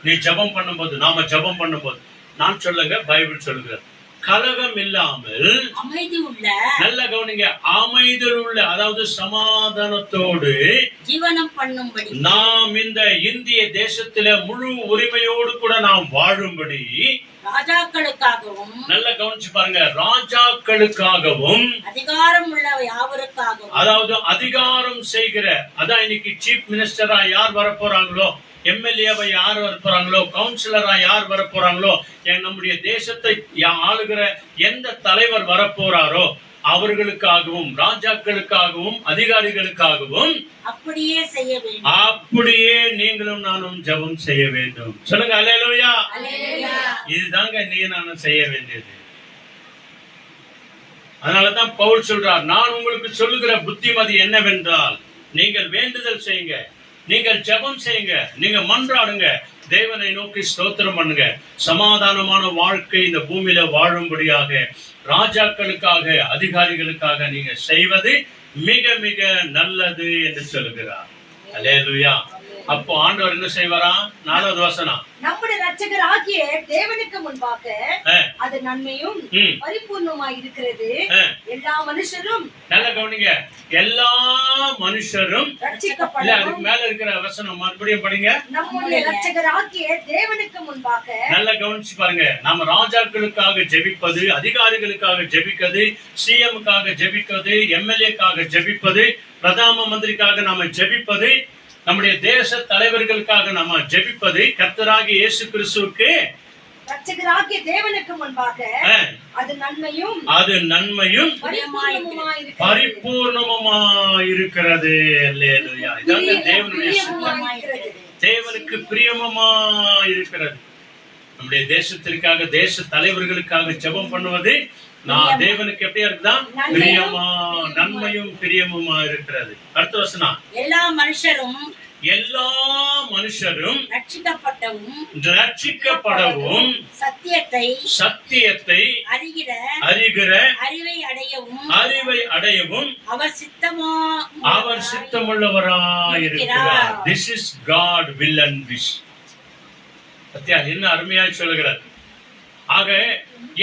நீ ஜெபம் பண்ணும்போது, நாம ஜெபம் பண்ணும்போது, நான் சொல்லுங்க, பைபிள் சொல்லுகிறது, கலகம் இல்லாமல் அமைதி உள்ள, நல்ல கவனிங்க, அமைதி உள்ள, அதாவது சமாதானத்தோடு ஜீவனம் பண்ணும்படி, நாம் இந்த இந்திய தேசத்தில முழு உரிமையோடு கூட நாம் வாழும்படி, ராஜாக்களுக்காகவும், நல்ல கவனிச்சு பாருங்க, ராஜாக்களுக்காகவும், அதிகாரம் உள்ள யாவருக்காகவும், அதாவது அதிகாரம் செய்கிற, அதான் இன்னைக்கு சீஃப் மினிஸ்டரா யார் வரப்போறாங்களோ, எம்எல்ஏவை யார் வரப்போறாங்களோ, கவுன்சிலரா யார் வரப்போறாங்களோ, நம்முடைய தேசத்தை ஆளுகிற எந்த தலைவர் வரப்போறாரோ அவர்களுக்காகவும், ராஜாக்களுக்காகவும், அதிகாரிகளுக்காகவும் அப்படியே செய்ய வேண்டும். அப்படியே நீங்களும் நானும் ஜெபம் செய்ய வேண்டும். சொல்லுங்க அல்லேலூயா. இதுதாங்க நீ நானும் செய்ய வேண்டியது. அதனாலதான் பவுல் சொல்றார், நான் உங்களுக்கு சொல்லுகிற புத்திமதி என்னவென்றால், நீங்கள் வேண்டுதல் செய்யுங்க, நீங்கள் ஜெபம் செய்யுங்க, நீங்க மன்றாடுங்க, தேவனை நோக்கி ஸ்தோத்திரம் பண்ணுங்க, சமாதானமான வாழ்க்கை இந்த பூமியில வாழும்படியாக ராஜாக்களுக்காக, அதிகாரிகளுக்காக நீங்க செய்வது மிக மிக நல்லது என்று சொல்லுகிறார். அல்லேலூயா. அப்போ ஆண்டவர் என்ன செய்வாரா, 4வது வசனம், நம்முடைய இரட்சகர் ஆகிய தேவனுக்கு முன்பாக அது நன்மையும் பரிபூர்ணமாய் இருக்கிறது, எல்லா மனுஷரும், நல்ல கவனிங்க, எல்லா மனுஷரும் ரட்சிக்கப்பட. அதுக்கு மேல இருக்கிற வசனம் மறுபடியும் படிங்க. நம்முடைய இரட்சகர் ஆகிய தேவனுக்கு முன்பாக, நல்ல கவனிச்சு பாருங்க, நம்ம ராஜாக்களுக்காக ஜெபிப்பது, அதிகாரிகளுக்காக ஜெபிப்பது, சிஎம்காக ஜெபிப்பது, எம்எல்ஏக்காக ஜெபிப்பது, பிரதம மந்திரிக்காக நாம ஜெபிப்பது, நம்முடைய தேச தலைவர்களுக்காக நாம ஜெபிப்பது, கர்த்தராகிய இயேசு கிறிஸ்துவுக்கு இரட்சகராகிய தேவனுக்கு முன்பாக அது நன்மையும் பரிபூர்ணமாய் இருக்கிறது. அல்லேலூயா. இதாங்க தேவனுடைய சித்தம், தேவனுக்கு பிரியமாய் இருக்கிறது. நம்முடைய தேசத்திற்காக, தேச தலைவர்களுக்காக ஜெபம் பண்ணுவது நான் தேவனுக்கு எப்படியா இருக்குதா, பிரியமா, நன்மையும் பிரியமுமா இருக்கிறது. அடுத்த வசனம், எல்லா மனுஷரும் ரட்சிக்கப்படவும் சத்தியத்தை அறிகிற அறிவை அடையவும் அவர் சித்தமுள்ளவராய் இருக்கிறார். This is God will and wish. Sathya என்ன அருமையாய் சொல்லுகிறார். ஆக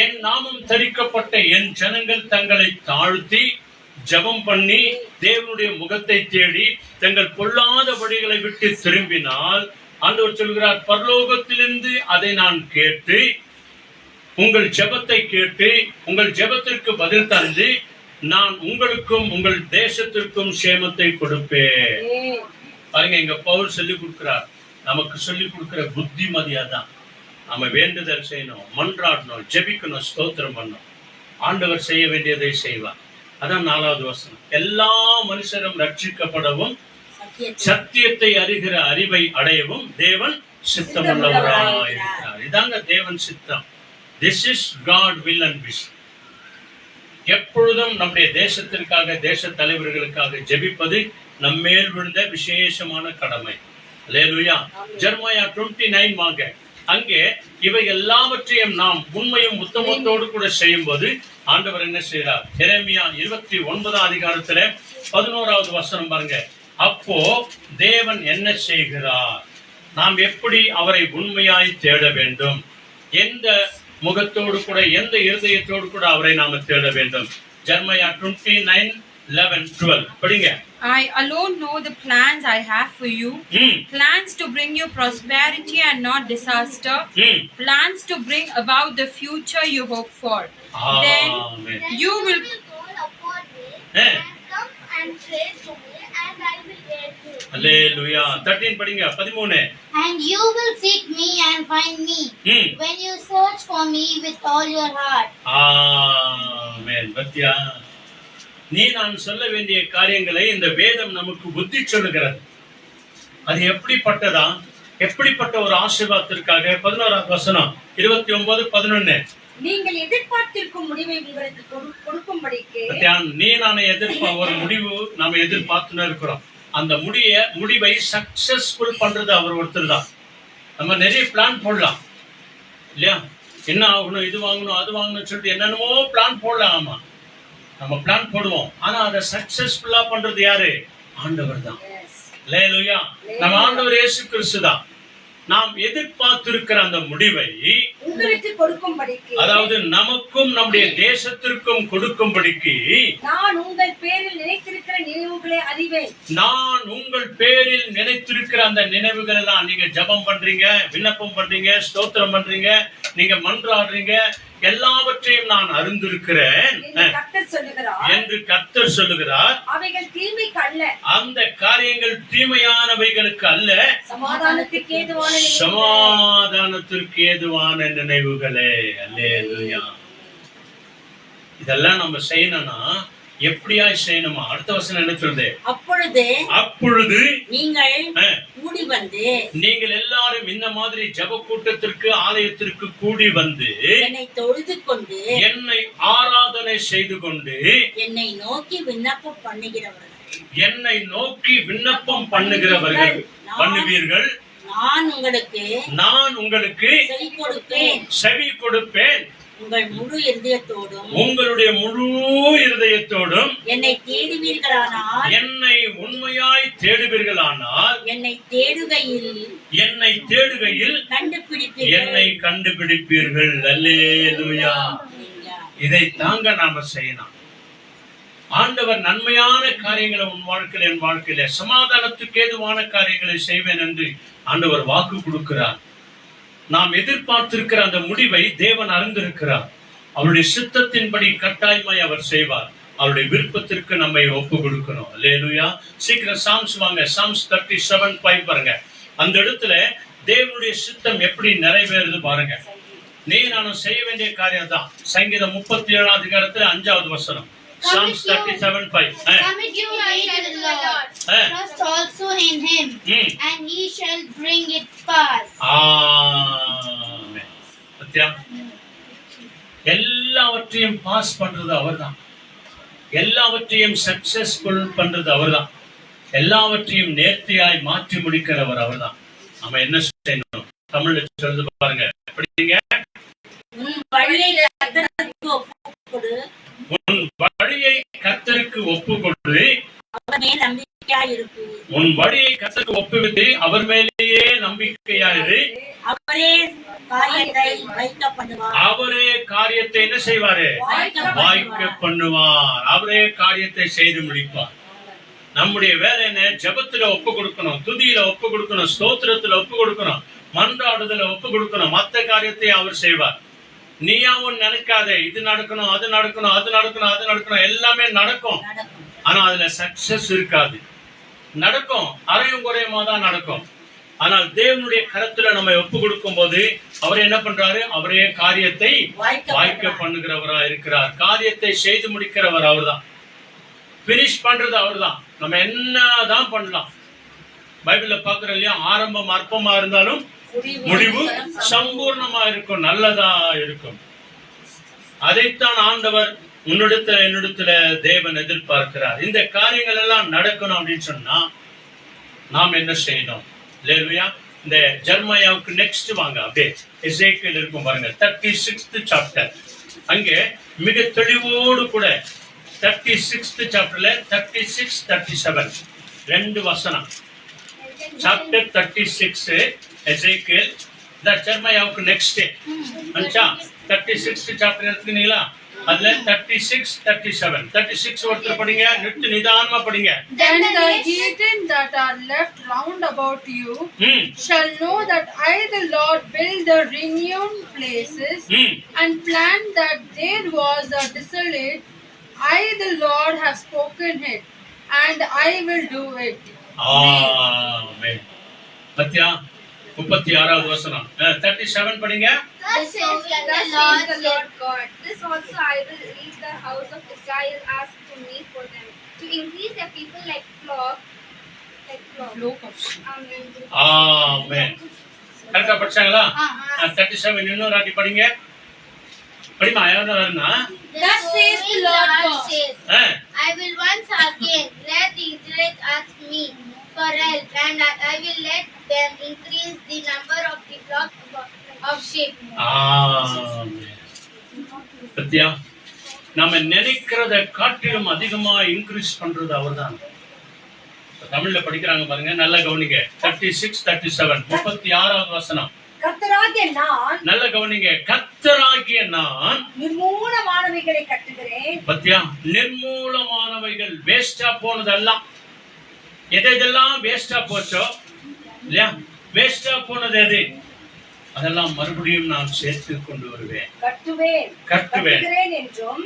என் நாமம் தரிக்கப்பட்ட என் ஜனங்கள் தங்களை தாழ்த்தி ஜெபம் பண்ணி தேவனுடைய முகத்தை தேடி தங்கள் பொல்லாத வழிகளை விட்டு திரும்பினால், ஆண்டவர் சொல்கிறார், பரலோகத்திலிருந்து அதை நான் கேட்டு உங்கள் ஜெபத்தை கேட்டு உங்கள் ஜெபத்திற்கு பதில் தந்து நான் உங்களுக்கும் உங்கள் தேசத்திற்கும் சேமத்தை கொடுப்பேன். பாருங்க, இங்க பவுல் சொல்லி கொடுக்கிறார், நமக்கு சொல்லி கொடுக்கிற புத்திமதியாதான். நம்ம வேண்டுதல் செய்யணும், மன்றாடணும், ஜெபிக்கணும், ஸ்தோத்திரம் பண்ணணும். ஆண்டவர் செய்ய வேண்டியதை செய்வார். அதான் 4வது வசனம், எல்லா மனுஷரும் ரட்சிக்கப்படவும் சத்தியத்தை அறிகிற அறிவை அடையவும் தேவன் சித்தமுள்ளவராயிருக்கிறார். இதாங்க தேவன் சித்தம். This is God will and wish. எப்பொழுதும் நம்முடைய தேசத்திற்காக, தேச தலைவர்களுக்காக ஜெபிப்பது நம்மேல் விழுந்த விசேஷமான கடமை. அல்லேலூயா. ஜெரமியா 29 வாங்க, அங்கே இவை எல்லாவற்றையும் நாம் உண்மையும் உத்தமத்தோடு கூட செய்யும் போது ஆண்டவர் என்ன செய்கிறார். எரேமியா 29 அதிகாரத்துல 11வது வசனம் பாருங்க. அப்போ தேவன் என்ன செய்கிறார், நாம் எப்படி அவரை உண்மையாய் தேட வேண்டும், எந்த முகத்தோடு கூட, எந்த இருதயத்தோடு கூட அவரை நாம தேட வேண்டும். ஜெர்மையா 29:11-12 படிங்க. I alone know the plans I have for you, plans to bring you prosperity and not disaster, plans to bring about the future you hope for. Then you will call upon me and come and pray to me, and I will hear you. அல்லேலூயா. 13 படிங்க. 13. And you will seek me and find me when you search for me with all your heart. ஆமென். பத்தியா, நீ நான் சொல்ல வேண்டிய காரியங்களை இந்த வேதம் நமக்கு புத்தி சொல்லுகிறது. அது எப்படிப்பட்டதா, எப்படிப்பட்ட ஒரு ஆசீர்வாதத்திற்காக. 11ஆம் வசனம் 29-11. நீங்கள் எதிர்பார்த்திருக்கும் முடிவை உங்களுக்கு கொடுக்கும்படிக்கு. நீ நான் ஒரு முடிவு நாம எதிர்பார்த்துன்னு இருக்கிறோம். அந்த முடிவை சக்சஸ்ஃபுல் பண்றது அவர் ஒருத்தர் தான். நம்ம நிறைய பிளான் போடலாம் இல்லையா, என்ன ஆகணும், இது வாங்கணும், அது வாங்கணும்னு சொல்லிட்டு என்னென்னமோ பிளான் போடலாம். ஆமா, நம்ம பிளான் போடுவோம், ஆனா அதை சக்சஸ்ஃபுல்லா பண்றது யாரு? ஆண்டவர் தான். அல்லேலூயா. நம்ம ஆண்டவர் இயேசு கிறிஸ்து தான். நாம் எதிர்பார்த்திருக்கிற அந்த முடிவை உங்களுக்கு கொடுக்கும்படிக்கு, அதாவது நமக்கும் நம்முடைய தேசத்திற்கும் கொடுக்கும்படிக்கு, நான் உங்கள் பேரில் நினைத்திருக்கிற நினைவுகளை அறிவேன். நான் உங்கள் பேரில் நினைத்திருக்கிற அந்த நினைவுகள் எல்லாம், நீங்க ஜெபம் பண்றீங்க, விண்ணப்பம் பண்றீங்க, ஸ்தோத்திரம் பண்றீங்க, நீங்க மன்றாடுறீங்க, எல்லாவற்றையும் நான் அறிந்திருக்கிறேன் என்று கர்த்தர் சொல்லுகிறார். அவைகள் தீமைக்கு அல்ல, அந்த காரியங்கள் தீமையானவைகளுக்கு அல்ல, சமாதானத்துக்கு ஏதுவான நினைவுகளே. அல்லேலூயா. இதெல்லாம் நம்ம செய்யணும்னா எப்படியா செய்யணுமா? அடுத்த வசனம் என்ன சொல்லுது? அப்பொழுது நீங்கள் கூடி வந்து, நீங்கள் எல்லாரும் இந்த மாதிரி ஜெப கூட்டத்திற்கு, ஆலயத்திற்கு கூடி வந்து என்னை தொழுது கொண்டு, என்னை ஆராதனை செய்து கொண்டு, என்னை நோக்கி விண்ணப்பம் பண்ணுகிறவர்கள், என்னை நோக்கி விண்ணப்பம் பண்ணுவீர்கள், நான் உங்களுக்கு செவி கொடுப்பேன். உங்களுடைய முழு இருதயத்தோடும் என்னை தேடுவீர்களானால், என்னை உண்மையாய் தேடுவீர்களானால், என்னை தேடுகையில் என்னை கண்டுபிடிப்பீர்கள். அல்லேலூயா. இதை தாங்க நாம செய்யணும். ஆண்டவர் நன்மையான காரியங்களை உன் வாழ்க்கையில, என் வாழ்க்கையில சமாதானத்துக்கு ஏதுவான காரியங்களை செய்வேன் என்று ஆண்டவர் வாக்கு கொடுக்கிறார். நாம் எதிர்பார்த்திருக்கிற அந்த முடிவை தேவன் அறிந்திருக்கிறார். அவருடைய சித்தத்தின்படி கட்டாயமாய் அவர் செய்வார். அவருடைய விருப்பத்திற்கு நம்மை ஒப்பு கொடுக்கணும். அல்லேலூயா. சீக்கிரம் சாம்ஸ் வாங்க. சாம்ஸ் 37:5 பாருங்க. அந்த இடத்துல தேவனுடைய சித்தம் எப்படி நிறைவேறுது பாருங்க. நீ நானும் செய்ய வேண்டிய காரியம் தான். சங்கீதம் 37 அதிகாரத்துல 5வது வசனம். Psalms 37:5. Commit your way to the Lord. Trust also in Him, and He shall bring it pass. ஆமென். சத்யா, எல்லாவற்றையும் பாஸ் பண்றது அவர்தான். எல்லாவற்றையும் சக்சஸ்ஃபுல் பண்றது அவர்தான். எல்லாவற்றையும் நேர்த்தியாய் மாற்றி முடிக்கிறவர் அவர்தான். நம்ம என்ன செய்யணும்? தமிழ்ல சொல்றது பாருங்க. படிங்க. உன் வழியை கர்த்தருக்கு ஒப்புக்கொடு, அவர் மேல் நம்பிக்கையாயிரு. உன் வழியை கர்த்தருக்கு ஒப்புவித்து அவர் மேலேயே நம்பிக்கையாயிரு. அவரே காரியத்தை வைக்க பண்ணுவார். அவரே காரியத்தை என்ன செய்வாரு? வாய்க்க பண்ணுவார். அவரே காரியத்தை செய்து முடிப்பார். நம்முடைய வேலை என்ன? ஜெபத்துல ஒப்பு கொடுக்கணும், துதியில ஒப்பு கொடுக்கணும், ஸ்தோத்திரத்துல ஒப்பு கொடுக்கணும், மன்றாடுதல ஒப்பு கொடுக்கணும். மற்ற காரியத்தை அவர் செய்வார். நீயாவும் நினைக்காதே இது நடக்கணும், அது நடக்கணும், அது நடக்கணும், அது நடக்கணும். எல்லாமே நடக்கும், ஆனா அதுல சக்சஸ் இருக்காது. நடக்கும், அரையும் குறையுமா தான் நடக்கும். ஆனால் தேவனுடைய கரத்துல நம்ம ஒப்பு கொடுக்கும் போது அவர் என்ன பண்றாரு? அவரே காரியத்தை வாய்க்க பண்ணுகிறவரா இருக்கிறார். காரியத்தை செய்து முடிக்கிறவர் அவர்தான். பினிஷ் பண்றது அவர்தான். நம்ம என்னதான் பண்ணலாம். பைபிள்ல பாக்குறோம் இல்லையா? ஆரம்பம் அற்பமா இருந்தாலும் முடிவு சம்பூர்ணமா இருக்கும், நல்லதா இருக்கும். அதைத்தான் ஆண்டவர் உன்னிடத்துல என்னிடத்துல தேவன் எதிர்பார்க்கிறார். இந்த காரியங்கள் எல்லாம் நடக்கணும் அப்படின்னு சொன்னா நாம் என்ன செய்யணும்? அல்லேலூயா. இந்த ஜெர்மையாவுக்கு நெக்ஸ்ட் வாங்க. அப்படியே எசேக்கியேல் இருக்கும் பாருங்க, 36th சாப்டர். அங்கே மிக தெளிவோடு கூட 36th சாப்டர்ல 36, 37 2 வசனம். சாப்டர் 36 எசேக்கியேல் ஜெர்மயாவுக்கு நெக்ஸ்ட் அஞ்சா 36th சாப்டர் எடுத்துனீங்களா? அதுல 36, 37, 36 ஒருத்தர் படிங்க, நிதானமா படிங்க. Then the heathen that are left round about you shall know that I the Lord build the renewed places and plant that there was a desolate. I the Lord have spoken it and I will do it. ஆமென். பத்தியா 36வது வசனம் 37 படிங்க. Thus says the Lord God, this also I will lead the house of Israel asked to me for them, to increase their people like flock. Amen. ஆமென். கரெக்டா படிச்சாங்களா? 37 இன்னொரு வாட்டி படிங்க. படிமா யாரா வரனா? Thus says the Lord God, I will once again let the Israelites ask me for help, and I will let them increase the number of the flock of sheep. பத்தியா நாம நினைக்கிறத காட்டிலும் அதிகமா இன்க்ரீஸ் பண்றது அவர்தான். தமிழ்ல படிக்கிறாங்க பாருங்க, நல்லா கவனிங்க. 36, 37, 36வது வசனம். கர்த்தராகிய நான், நல்ல கவனிங்க, கர்த்தராகிய நான் நிர்மூலமானவைகளை கட்டுகிறேன். பத்தியா நிர்மூலமானவைகள், வேஸ்டா போனதெல்லாம், எதெல்லாம் வேஸ்டா போச்சோ இல்லையா, வேஸ்டா போனது எது, அதெல்லாம் மறுபடியும் நான் சேர்த்து கொண்டு வருவேன், கட்டுவேன் என்றும்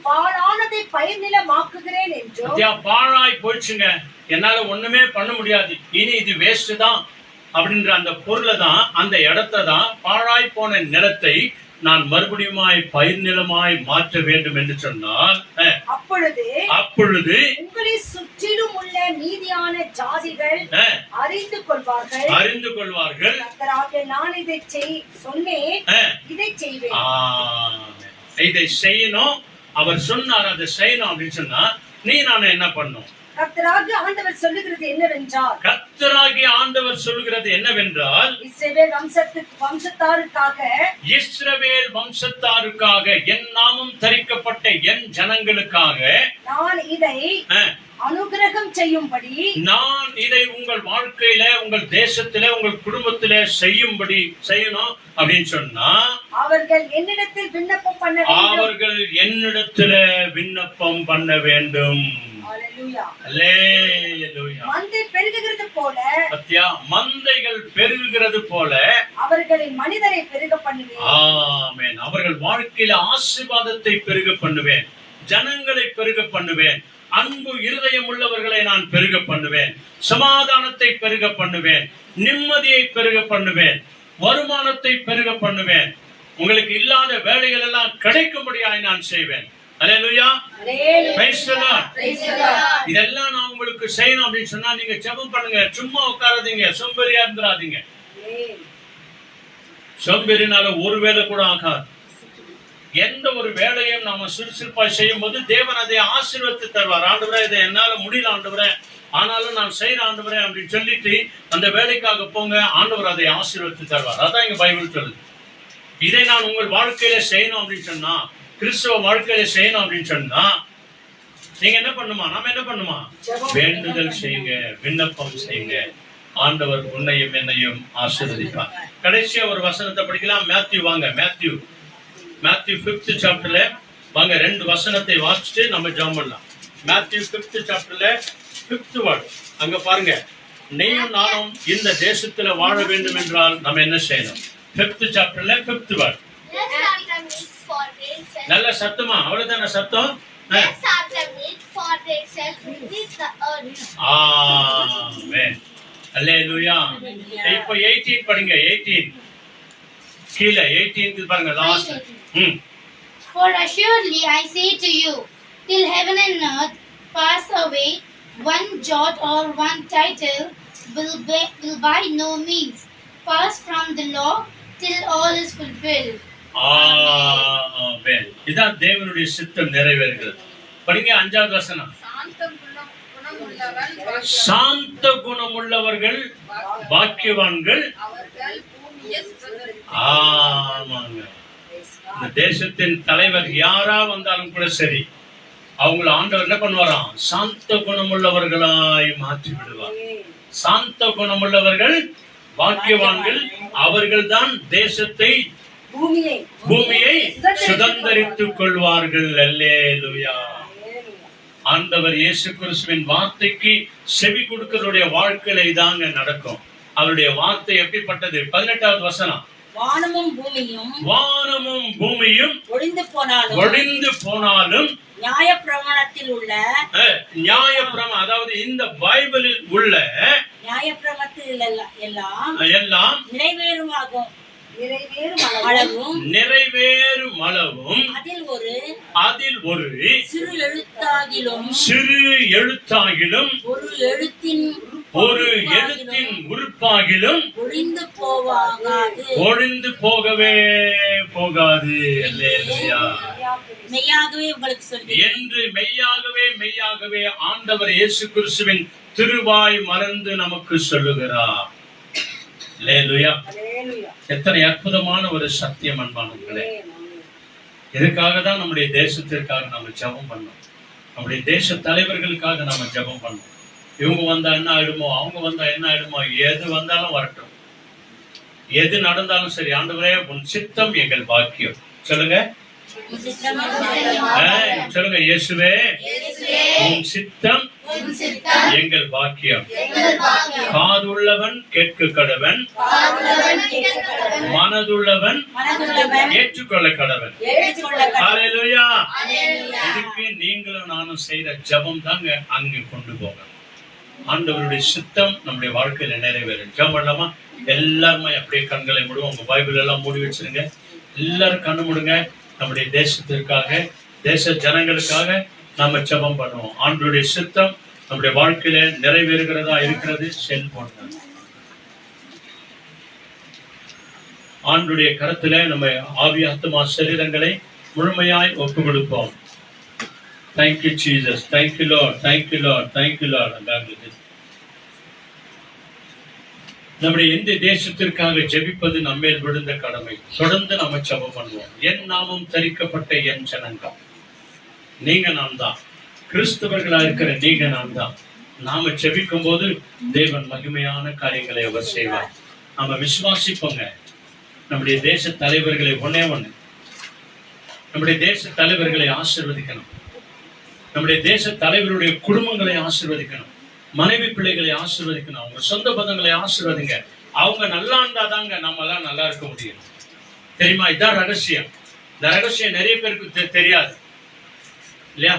பாழானதை பயிர் நிலமாக்குகிறேன் என்றும். பாழாய் போயிடுச்சுங்க, என்னால ஒண்ணுமே பண்ண முடியாது, இனி இது வேஸ்ட் தான் அப்படின்ற அந்த பொருளை தான், அந்த இடத்தை தான், பாழாய் போன நிலத்தை நான் மறுபடியுமாய் பயிர் நிலமாய் மாற்ற வேண்டும் என்று சொன்னால், அப்பொழுது உங்களை சுற்றிலும் உள்ள மீதியான ஜாதிகள் அறிந்து கொள்வார்கள் நான் இதை சொன்னேன், இதை செய்வேன். இதை செய்யணும், அவர் சொன்னார், அதை செய்யணும் அப்படின்னு சொன்னா நீ நானும் என்ன பண்ணும்? கர்த்தராகிய ஆண்டவர் சொல்லுகிறது என்னவென்றால், இஸ்ரவேல் வம்சத்தாருக்காக என் நாமம் தரிக்கப்பட்ட என் ஜனங்களுக்காக நான் இதை அனுகிரகம் செய்யும்படி, நான் இதை உங்கள் வாழ்க்கையில, உங்கள் தேசத்திலே, உங்கள் குடும்பத்திலே செய்யணும் அப்படின்னு சொன்னா, அவர்கள் என்னிடத்தில் விண்ணப்பம் பண்ண வேண்டும். மந்தைகள் பெருகுகிறது போல அவர்களின் மனிதரை பெருக பண்ணுவேன். ஆமென். அவர்கள் வாழ்க்கையில ஆசீர்வாதத்தை பெருக பண்ணுவேன், ஜனங்களை பெருக பண்ணுவேன், அன்பு இருதயம் உள்ளவர்களை நான் பெருக பண்ணுவேன், சமாதானத்தை பெருக பண்ணுவேன், நிம்மதியை பெருக பண்ணுவேன், வருமானத்தை பெருக பண்ணுவேன், உங்களுக்கு இல்லாத வேலைகள் எல்லாம் கிடைக்கும்படியாய் நான் செய்வேன். அல்லேலூயா, பிரைஸ் தி லார்ட். இதெல்லாம் நான் உங்களுக்கு செய்யணும் அப்படின்னு சொன்னா நீங்க ஜெபம் பண்ணுங்க, சும்மா உட்காராதீங்க, சோம்பேறியா இருந்துராதீங்க. சோம்பேறினால ஒரு வேலை கூட ஆகாது. எந்த ஒரு வேலையும் நாம சுறுசுறுப்பாய் செய்யும் போது தேவன் அதை ஆசீர்வதித்து தருவார். ஆண்டவரே, இதை என்னால முடியல ஆண்டவரே, ஆனாலும் நான் செய்யற ஆண்டவரே அப்படின்னு சொல்லிட்டு அந்த வேலைக்காக போங்க, ஆண்டவர் அதை ஆசீர்வதித்து தருவார். அதான் இங்க பைபிள் சொல்லுது. இதை நான் உங்கள் வாழ்க்கையில செய்யணும் அப்படின்னு சொன்னா, கிறிஸ்துவ வாழ்க்கையில செய்யணும் அப்படின்னு சொன்னா நீங்க என்ன பண்ணுமா, நாம என்ன பண்ணுமா, வேண்டுதல் செய்யுங்க, விண்ணப்பம் செய்யுங்க, ஆண்டவர் உன்னையும் என்னையும் ஆசீர்வதிப்பார். கடைசியா ஒரு வசனத்தை படிக்கலாம். மேத்யூ வாங்க, மேத்யூ 5th சாப்டர்ல வாங்க, 2 வசனத்தை வாசிச்சுட்டு நம்ம ஜெபம் பண்ணலாம். மேத்யூ 5th சாப்டர்ல 5th வேர்ட் அங்க பாருங்க. நீயும் நானும் இந்த தேசத்துல வாழ வேண்டும் என்றால் நம்ம என்ன செய்யணும்? 5th சாப்டர்ல 5th வேர்ட். நல்ல சத்தமா, அவ்வளவுதான சத்தம். ஆமென், அல்லேலூயா. இப்போ 18 படிங்க. 18 கீழ 18 பாருங்க, last. For assuredly I say to you, till heaven and earth pass away, one jot or one tittle will by no means pass from the law till all is fulfilled. ஆமென். இதான் தேவனுடைய சித்தம் நிறைவேறுகிறது. படிங்க 5வது வசனம். சாந்த குணமுள்ளவர்கள் பாக்கியவான்கள். ஆமாங்க. இந்த தேசத்தின் தலைவர் யாரா வந்தாலும் கூட சரி, அவங்கள ஆண்டவர் என்ன பண்ணுவாராம்? சாந்த குணமுள்ளவர்களாய் மாற்றி விடுவார். சாந்த குணமுள்ளவர்கள் பாக்கியவான்கள் அவர்கள்தான் தேசத்தை பூமியை சுதந்தரித்துக் கொள்வார்கள். அல்லேலூயா. ஆண்டவர் இயேசு கிறிஸ்துவின் வார்த்தைக்கு செவி கொடுக்கிறவருடைய வாழ்க்கையில இதாங்க நடக்கும். அவருடைய வார்த்தை எப்படிப்பட்டது? 18வது வசனம். வானமும் பூமியும் ஒழிந்து போனாலும் நியாயப்பிரமாணத்தில் உள்ள அதாவது இந்த பைபிளில் உள்ள நியாயப்பிரமாணத்தில் எல்லாம் நிறைவேறும் அளவும் அதில் ஒரு சிறு எழுத்தாகிலும் ஒரு எழுத்தின் உறுப்பாகிலும் ஒழிந்து போகவே போகாது. அல்லேலூயா. மெய்யாகவே உங்களுக்கு சொல்கிறேன் என்று மெய்யாகவே ஆண்டவர் இயேசு கிறிஸ்துவின் திருவாய் மறந்து நமக்கு சொல்லுகிறார். அல்லேலூயா. எத்தனை அற்புதமான ஒரு சத்தியம் அன்பானவர்களே. இதுக்காக தான் நம்முடைய தேசத்திற்காக நாம ஜெபம் பண்ணோம். நம்முடைய தேச தலைவர்களுக்காக நாம ஜெபம் பண்ணோம். இவங்க வந்தா என்ன ஆயிடுமோ, அவங்க வந்தா என்ன ஆயிடுமோ, எது வந்தாலும் வரட்டும், எது நடந்தாலும் சரி, ஆண்டவரே உன் சித்தம் எங்கள் பாக்கியம். சொல்லுங்க சொல்லுங்க, இயேசுவே உன் சித்தம் எங்கள் பாக்கியம். காதுள்ளவன் கேட்க கடவன், மனதுள்ளவன் ஏற்றுக்கொள்ள கடவன். ஹல்லேலூயா. இதுக்கு நீங்களும் நானும் செய்யற ஜெபம் தாங்க அங்கு கொண்டு போக. ஆண்டவருடைய சித்தம் நம்முடைய வாழ்க்கையில நிறைவேறும். ஜெபம் பண்ணலாமா? எல்லாருமே அப்படியே கண்களை மூடுவோம். உங்க பைபிள் எல்லாம் மூடி வச்சிருங்க. எல்லாரும் கண்ணு மூடுங்க. நம்முடைய தேசத்திற்காக, தேச ஜனங்களுக்காக நாம ஜெபம் பண்ணுவோம். ஆண்டவருடைய சித்தம் நம்முடைய வாழ்க்கையில நிறைவேறுகிறதா இருக்கிறது. செல்போன் ஆண்டவருடைய கருத்துல நம்ம ஆவி ஆத்துமா சரீரங்களை முழுமையாய் ஒப்பு கொடுப்போம். Thank you, Jesus. Thank you, Lord. Thank you, Lord. Thank you, Lord. நம்முடைய இந்த தேசத்திற்காக ஜெபிப்பது நம்மேல் விழுந்த கடமை. தொடர்ந்து நம்ம ஜெபம் பண்ணுவோம். என் நாமம் தரிக்கப்பட்ட என் ஜனங்கள், நீங்க நாம் தான். கிறிஸ்தவர்களா இருக்கிற நீங்க நாம் தான். நாம ஜெபிக்கும் போது தேவன் மகிமையான காரியங்களை அவர் செய்வார். நாம விசுவாசிப்போங்க. நம்முடைய தேச தலைவர்களை ஒண்ணு நம்முடைய தேச தலைவர்களை ஆசீர்வதிக்கணும். நம்முடைய தேச தலைவருடைய குடும்பங்களை ஆசீர்வதிக்கணும். மனைவி பிள்ளைகளை ஆசீர்வதிக்கணும். அவங்க சொந்த பந்தங்களை ஆசீர்வதிங்க. அவங்க நல்லா இருந்தாதாங்க நம்ம எல்லாம் நல்லா இருக்க முடியும். தெரியுமா? இதான் ரகசியம். இந்த ரகசியம் நிறைய பேருக்கு தெரியாது இல்லையா?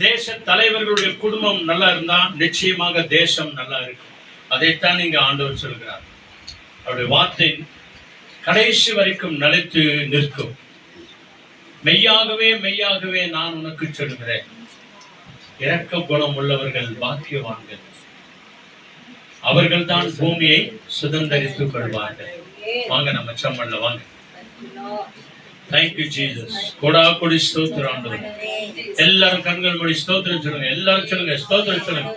தேச தலைவர்களுடைய குடும்பம் நல்லா இருந்தா நிச்சயமாக தேசம் நல்லா இருக்கும். அதைத்தான் நீங்க ஆண்டவர் சொல்கிறார். அவருடைய வார்த்தை கடைசி வரைக்கும் நிலைத்து நிற்கும். மெய்யாகவே நான் உனக்கு சொல்கிறேன், இரக்க குணம் உள்ளவர்கள் பாக்கியவான்கள், அவர்கள் தான் பூமியை சுதந்தரித்துக் கொள்வார்கள். வாங்க நம்ம சம்மல்ல வாங்க. Thank you, Jesus. கோடா கொடி ஸ்தோத்திரம் ஆண்டவரே. எல்லாரும் கண்கள் மூடி ஸ்தோத்திரம் சொல்லுங்க. எல்லாரும் சொல்லுங்க, ஸ்தோத்திரம் சொல்லுங்க.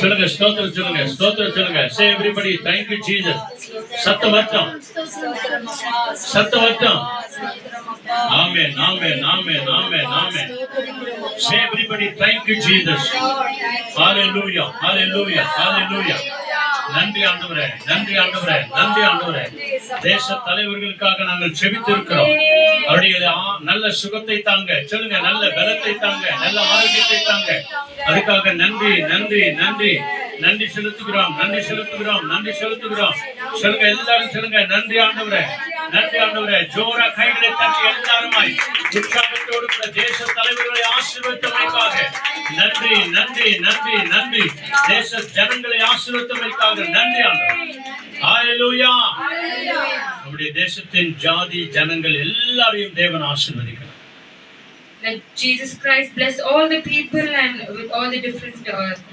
சொல்லுங்க, ஸ்தோத்திரம் சொல்லுங்க. ஸ்தோத்திரம் சொல்லுங்க. Say everybody, thank you, Jesus. சத்தம். Amen. Say everybody, thank you, Jesus. Hallelujah. நன்றி ஆண்டவரே. தேச தலைவர்களுக்காக நாங்கள் ஜெபித்திருக்கிறோம். அவருடைய நல்ல சுகத்தை தாங்க. சொல்லுங்க, நல்ல பலத்தை தாங்க, நல்ல ஆரோக்கியத்தை தாங்க. அதுக்காக நன்றி செலுத்துகிறோம். சொல்லுங்க, எல்லாரும் சொல்லுங்க, நன்றி ஆண்டவரே. ஜோரா கைகளை தட்டி எல்லாருமாய் உற்சாகத்தோடு தேச தலைவர்களை ஆசீர்வதித்தமைக்காக நன்றி. தேச ஜனங்களை ஆசீர்வதித்தமைக்காக நன்றி ஆண்டவரே. ஹல்லேலூயா. நம்முடைய தேசத்தின் ஜாதி ஜனங்கள் எல்லாரையும் தேவன் ஆசீர்வதிக்கிறார். Let Jesus Christ bless all the people and with all the different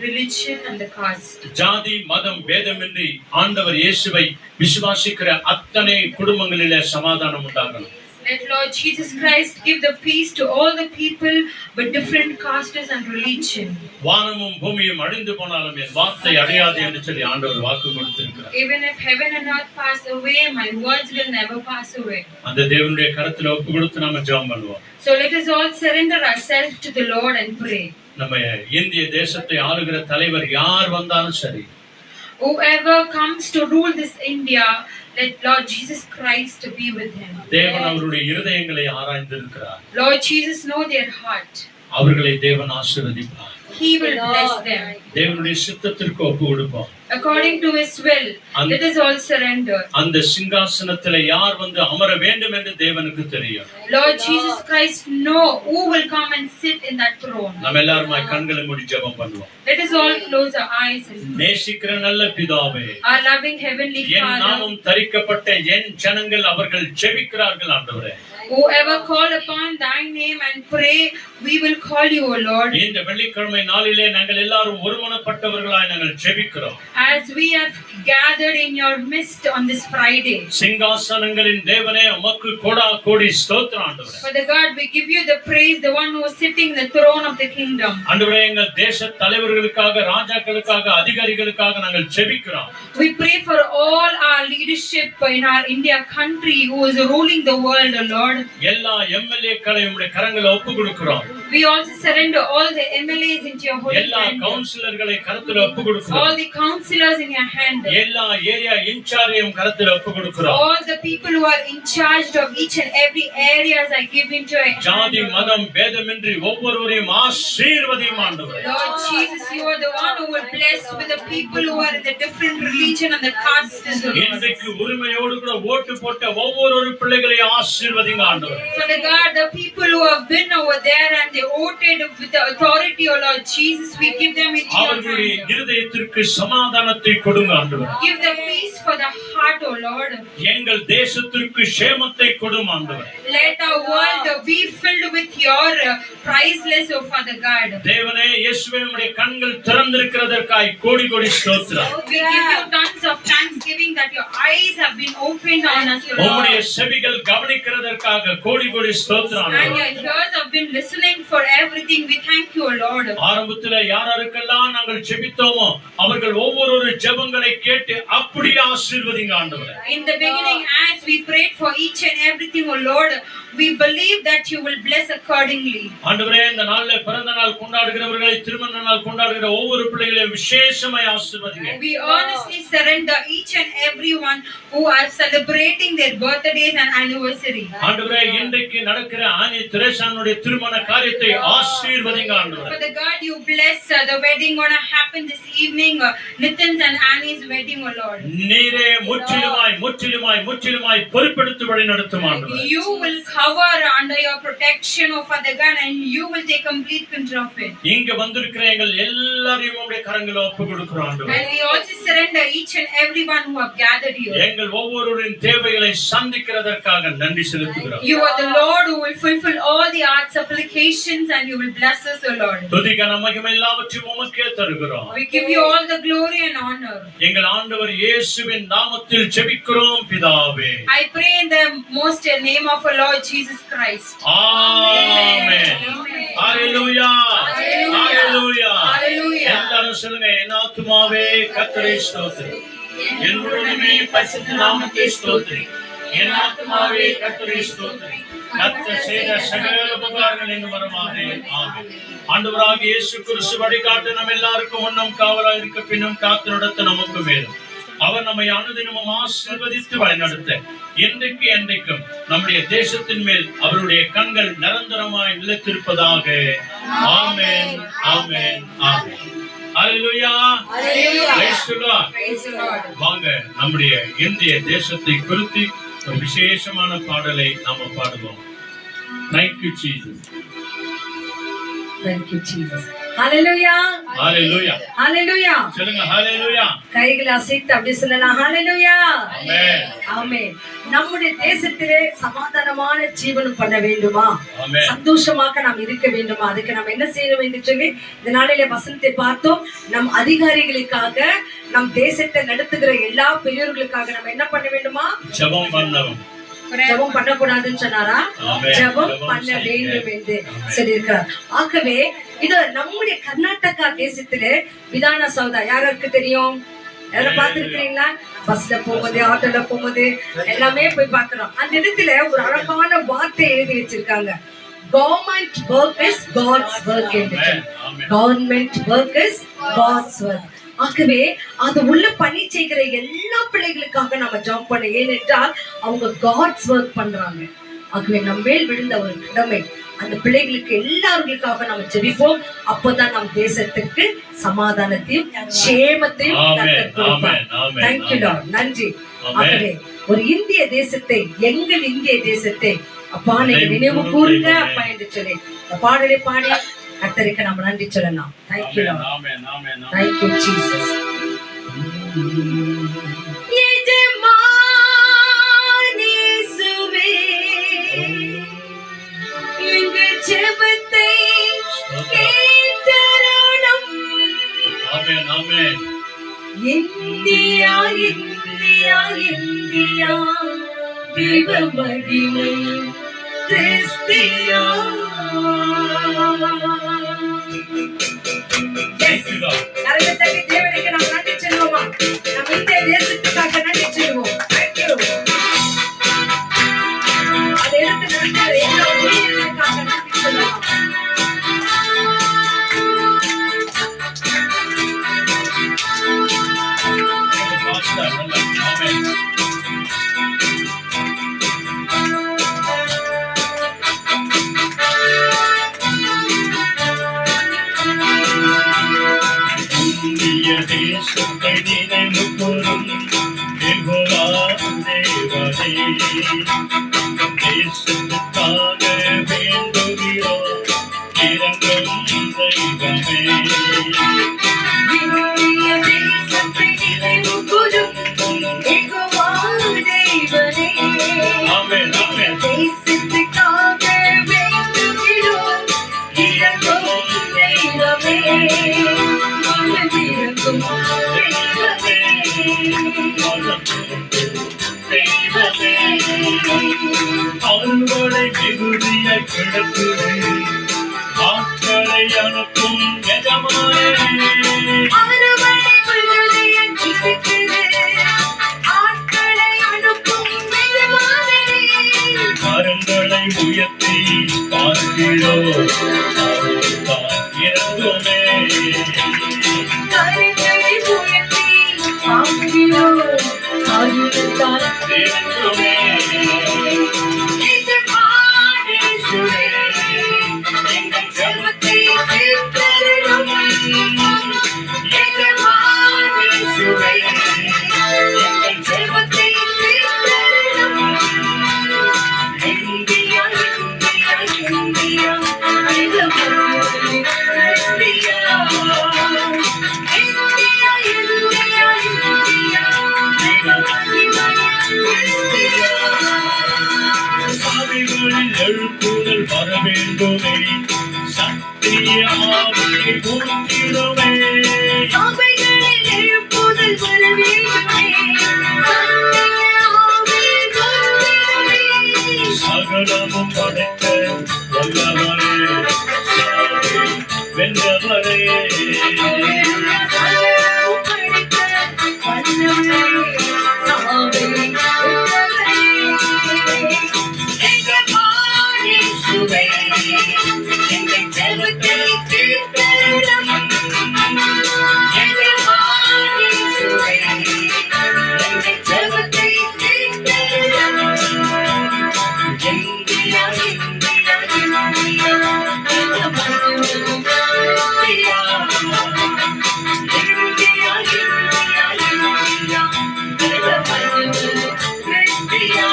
religion and the caste. ஜாதி மதம் பேதமின்றி ஆண்டவர் இயேசுவை விசுவாசிக்கிற அத்தனை குடும்பங்களிலே சமாதானம் உண்டாகணும். Let Lord Jesus Christ give the peace to all the people with different castes and religion. வானமும் பூமியும் அழிந்து போனாலும் என் வார்த்தை அழியாது என்று சொல்லி ஆண்டவர் வாக்கு கொடுத்திருக்கிறார். Even if heaven and earth pass away, my words will never pass away. அந்த தேவனுடைய கரத்துல ஒப்பு கொடுத்து நாம ஜெபம் பண்ணுவோம். So let us all surrender ourselves to the Lord and pray. நம்ம இந்திய தேசத்தை ஆளுகிற தலைவர் யார் வந்தாலும் சரி, Whoever comes to rule this India, let Lord Jesus Christ be with him. தேவன் அவருடைய இருதயங்களை ஆராய்ந்திருக்கிறார். Lord Jesus know their heart. அவர்களை தேவன் ஆசீர்வதிப்பார். He will bless them. தேவனுடைய சித்தத்திற்கு ஒப்பு கொடுப்போம். According to his will, let us all surrender. அந்த சிங்காசனத்திலே யார் வந்து அமர வேண்டும் என்று தேவனுக்கு தெரியும். Lord Jesus Christ know who will come and sit in that throne. நம்ம எல்லாரும் கண்களை மூடி ஜெபம் பண்ணுவோம். Let us all close our eyes and pray. நேசிக்கிற நல்ல பிதாவே, Our loving heavenly N Father, நாமம் தரிக்கப்பட்ட என் ஜனங்கள் அவர்கள் ஜெபிக்கிறார்கள் ஆண்டவரே. whoever call upon thy name and pray, we will call you, O Lord. இந்த வெள்ளிக்கிழமை நாளிலே நாங்கள் எல்லாரும் ஒருமனப்பட்டவர்களாய் நாங்கள் ஜெபிக்கிறோம். As we have gathered in your midst on this Friday. சிங்காசனங்களின் தேவனே உமக்கு கோடா கோடி ஸ்தோத்திரம் ஆண்டவரே. Father God, we give you the praise, the one who is sitting in the throne of the kingdom. ஆண்டவரே, எங்கள் தேச தலைவர்களுக்காக, ராஜாக்களுக்காக, அதிகாரிகளுக்காக நாங்கள் ஜெபிக்கிறோம். We pray for all our leadership in our India country who is ruling the world, O Lord. எல்லா எம்எல்ஏக்களை உம்முடைய கரங்களை ஒப்பு கொடுக்கிறோம். We also surrender all the MLAs into your holy எல்லா hand. கவுன்சிலர்களை கரத்துல ஒப்பு கொடுக்கிறோம். All the councillors in your hand. எல்லா ஏரியா இன்சார்ஜையும் கரத்துல ஒப்பு கொடுக்கிறோம். All the people who are in charge of each and every areas I give into your hand. ஜாதி மதம் பேதமின்றி ஒவ்வொருவரையும் ஆசீர்வதியும் ஆண்டவரே. Lord Jesus, you are the one who will bless with the people who are in the different religion and the castes. இன்றைக்கு உரிமையோடு கூட ஓட்டு போட்ட ஒவ்வொரு பிள்ளைகளையும் ஆசீர்வதிங்க ஆண்டவரே. Father God, the people who have been over there and they voted with the authority, O Lord Jesus, we give them into your அவர்களுடைய hands. இருதயத்திற்கு சமாதானத்தை கொடுங்க ஆண்டவரே. Give them peace for the heart, O Lord. எங்கள் தேசத்திற்கு சேமத்தை கொடும் ஆண்டவரே. Let our world be filled with your priceless, O Father God. தேவனே, இயேசுவே, உம்முடைய கண்கள் திறந்திருக்கிறதற்காய் கோடி கோடி ஸ்தோத்திரம். We give you tons of thanksgiving that your eyes have been opened on us, O உம்முடைய Lord. செவிகள் கவனிக்கிறதற்காக கோடி கோடி ஸ்தோத்திரம் And ஆண்டவரே. your ears have been listening for everything. We thank you, O Lord. ஆரம்பத்துல யாரெல்லாம் நாங்கள் ஜெபித்தோமோ அவர்கள் ஒவ்வொரு ஜெபங்களை கேட்டு அப்படியே ஆசீர்வதிங்க ஆண்டவரே. In the beginning, as we prayed for each and everything, O Lord, we believe that you will bless accordingly. ஆண்டவரே, இந்த நாள்ல பிறந்த நாள் கொண்டாடுகிறவர்களை, திருமண நாள் கொண்டாடுகிற ஒவ்வொரு பிள்ளைகளையும் விசேஷமாய் ஆசீர்வதிங்க. We honestly surrender each and everyone who are celebrating their birthdays and anniversary. ஆண்டவரே, இன்றைக்கு நடக்கிற ஆனி தெரேசானுடைய திருமண காரியத்தை ஆசீர்வதிங்க ஆண்டவரே. Father God, you bless the wedding gonna happen this evening, Nitin's and Annie's wedding, O Lord. நீரே முற்றிலுமாய் முற்றிலுமாய் முற்றிலுமாய் பொறுப்பெடுத்து வழி நடத்தும் ஆண்டவரே. You will cover under your protection, O Father God, and you will take complete control of it. இங்க வந்திருக்கிற எங்கள் எல்லாரையும் உம்முடைய கரங்களை ஒப்பு கொடுக்கிறோம் ஆண்டவரே. And we also surrender each and everyone who have gathered here. எங்கள் ஒவ்வொருவரின் தேவைகளை சந்திக்கிறதற்காக நன்றி செலுத்துகிறோம். You are the Lord who will fulfill all the our supplications and you will bless us, O Lord. துதி கன மகிமை எல்லாவற்றையும் உமக்கே தருகிறோம். We give you all the glory and honor. எங்கள் ஆண்டவர் இயேசுவின் நாமத்தில் ஜெபிக்கிறோம் பிதாவே. I pray in the most name of our Lord Jesus Christ. Amen. Hallelujah. Hallelujah. Hallelujah. எல்லாரும் சொல்லுங்க, என் ஆத்துமாவே கர்த்தரை ஸ்தோத்திரி. என் முழுமே பரிசுத்த நாமத்தை ஸ்தோத்திரி. என் ஆத்துமாவே கர்த்தரை ஸ்தோத்திரி. கர்த்தர் செய்த சகல உபகாரங்கள் என்று மறவாதே. ஆமென். ஆண்டவராகிய இயேசு கிறிஸ்து வழிகாட்டு நம்ம எல்லாருக்கும் முன்னும் காவலா இருக்க பின்னும் காத்து நடத்த நமக்கு மேலும் அவர் நம்மை அனுதினமும் ஆசீர்வதித்து வழிநடத்த இன்றைக்கு என்றைக்கும் நம்முடைய தேசத்தின் மேல் அவருடைய கண்கள் நிரந்தரமாய் நிலைத்திருப்பதாக. ஆமென், ஆமென், ஆமென். ஹalleluya. Praise the Lord. வாங்க, நம்முடைய இந்திய தேசத்தை குறித்து ஒரு விசேஷமான பாடலை நாம பாடுவோம். Thank you Jesus. Thank you Jesus. Hallelujah. Hallelujah. Hallelujah. சொல்லுங்க hallelujah. கைகளை அசைத்து அப்படி சொல்லலாம் hallelujah. Amen. ஆமென். நம்முடைய தேசத்திலே சமாதானமான ஜீவனம் பண்ண வேண்டுமா? Amen. சந்தோஷமாக நாம் இருக்க வேண்டுமா? அதுக்கு நாம் என்ன செய்யணும் என்று சொல்லி இந்த நாளிலே வசனத்தை பார்த்தோம். நம் அதிகாரிகளுக்காக, நம் தேசத்தை நடத்துகிற எல்லா பெரியோர்களுக்காக நம்ம என்ன பண்ண வேண்டுமா? ஜெபம் பண்ணணும். ஜெபம் பண்ணக்கூடாதுன்னு சொன்னாரா? ஆமென். ஜெபம் பண்ண வேண்டும் என்று சொல்லியிருக்கிறார். ஆகவே இது நம்முடைய கர்நாடகா தேசத்திலே விதான சௌதா யாருக்கு தெரியும்? யாரும் பார்த்திருக்கிறீங்களா? பஸ்ல போகும்போது, ஆட்டோல போகும்போது எல்லாமே போய் பார்க்கிறோம். அந்த இடத்துல ஒரு அழகான வார்த்தை எழுதி வச்சிருக்காங்க. Government work is God's work என்று. Government work is God's work. ஆகவே அது உள்ள பணி செய்கிற எல்லா பிள்ளைகளுக்காக நம்ம ஜாப் பண்ண, ஏனென்றால் அவங்க காட்ஸ் ஒர்க் பண்றாங்க. ஆகவே நம்ம மேல் விழுந்த ஒரு கடமை, அந்த பிள்ளைகளுக்கு எல்லாருக்காக நம்ம ஜெபிப்போம். அப்போதான் நம் தேசத்திற்கு சமாதானத்தையும் சேமத்தையும் கர்த்தர் கொடுப்பார். தேங்க்யூ லார்ட், நன்றி. ஆகவே ஒரு இந்திய தேசத்தை, எங்கள் இந்திய தேசத்தை அப்பா நீங்க நினைவு கூறுங்க அப்பா என்று சொல்லி இந்த பாடலை பாடி கர்த்தருக்கு நம்ம நன்றி சொல்லலாம். Thank you Lord, thank you Jesus. ஜெபத்தை கேட்டருளும். ஆமென் ஆமென். இந்தியா இந்தியா இந்தியா தேவ மகிமை கிறிஸ்தியா. கரகத்தட்டி தேவனுக்கு நாம் நன்றி சொல்லுவோமா? நம்ம இந்திய தேசத்துக்காக நன்றி சொல்லுவோம். தேங்க்யூ. அதை எடுத்து நடக்கிற எல்லா உயிர்களுக்காக நன்றி சொல்லலாம். இந்திய தேசத்தை நினைவு கூறும் யெகோவா தேவனே, தேசத்துக்காக வேண்டுகிறோம் இரங்கும் தெய்வமே. இந்திய தேசத்தை நினைவு கூறும் யெகோவா தேவனே, ஆமென் ஆமென். தேசத்துக்காக வேண்டுகிறோம் இரங்கும் தெய்வமே. அறுவடை மிகுதியாய் கிடக்குது, ஆட்களை அனுப்பும் எஜமானே. அறுவடை மிகுதியாய் கிடக்குது, ஆட்களை அனுப்பும் எஜமானே. கரங்களை உயர்த்தி பார்க்கிறோம், இறங்குமே. கரங்களை உயர்த்தி பார்க்கிறோம், அருள்தான் இறங்குமே. எங்கள் ஜெபத்தை கேட்டருளும். எஜமானேசுவே, எங்கள் ஜெபத்தை கேட்டருளும். இந்தியா இந்தியா இந்தியா தேவ மகிமை கிறிஸ்தியா. இந்தியா இந்தியா இந்தியா தேவ மகிமை கிறிஸ்தியா. சாவிகளில் எழுப்புதல் வர வேண்டுமே, சத்தியாவை ஊற்றிடுமே. சபைகளில் எழுப்புதல் வர வேண்டுமே, சத்தியாவை ஊற்றிடுமே. சகலமும் படைத்த வல்லவரே, சாவை வென்றவரே. சகலமும் படைத்த வல்லவரே, சாவை வென்றவரே. எஜமானேசுவே, எங்கள் ஜெபத்தை கேட்டருளும். எஜமானேசுவே, எங்கள் ஜெபத்தை கேட்டருளும். இந்தியா இந்தியா இந்தியா தேவ மகிமை கிறிஸ்தியா. இந்தியா இந்தியா இந்தியா தேவ மகிமை கிறிஸ்தியா.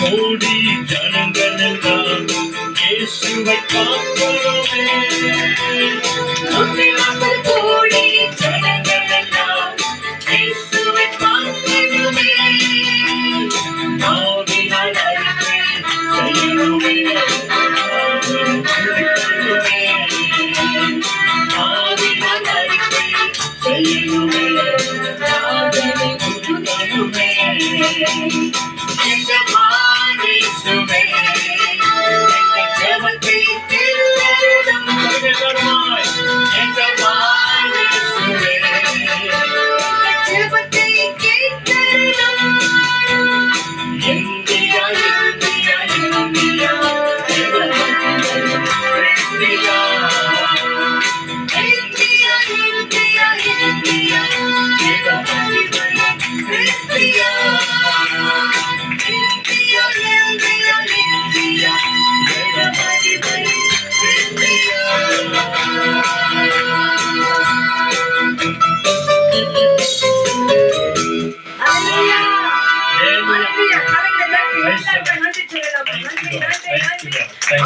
கோடி ஜனங்கள் எல்லாம் இயேசுவை காக்கிறோமே. 140 கோடி ஜனங்கள் எல்லாம் இயேசுவை காக்கிறோமே. ஆவியால் அழைத்து செய்கிறோமே, ஆவியால் துதிக்கிறோமே. ஆவியால்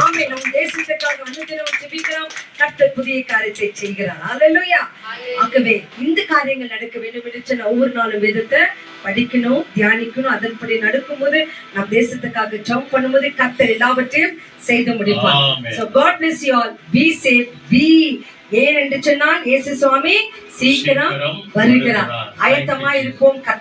ஆமென். நம் தேசத்துக்காக அனுதினம் ஜெபிக்கிறோம். கர்த்தர் புதிய காரியத்தை செய்கிறார். ஹalleluya. ஆகவே இந்த காரியங்கள் நடக்க வேண்டும் என்று சொன்ன ஒவ்வொரு நாளும் வேதத்தை படிக்கணும், தியானிக்கணும். அதன்படி நடக்கும்போது நம் தேசத்துக்காக ஜெபம் பண்ணும்போது கர்த்தர் எல்லாவற்றையும் செய்து முடிப்பார். So God bless you all. Be safe. Be ஏன் என்று சொன்னால் இயேசு சுவாமி சீக்கிரம் வருகிறார். ஆயத்தமா இருப்போம்.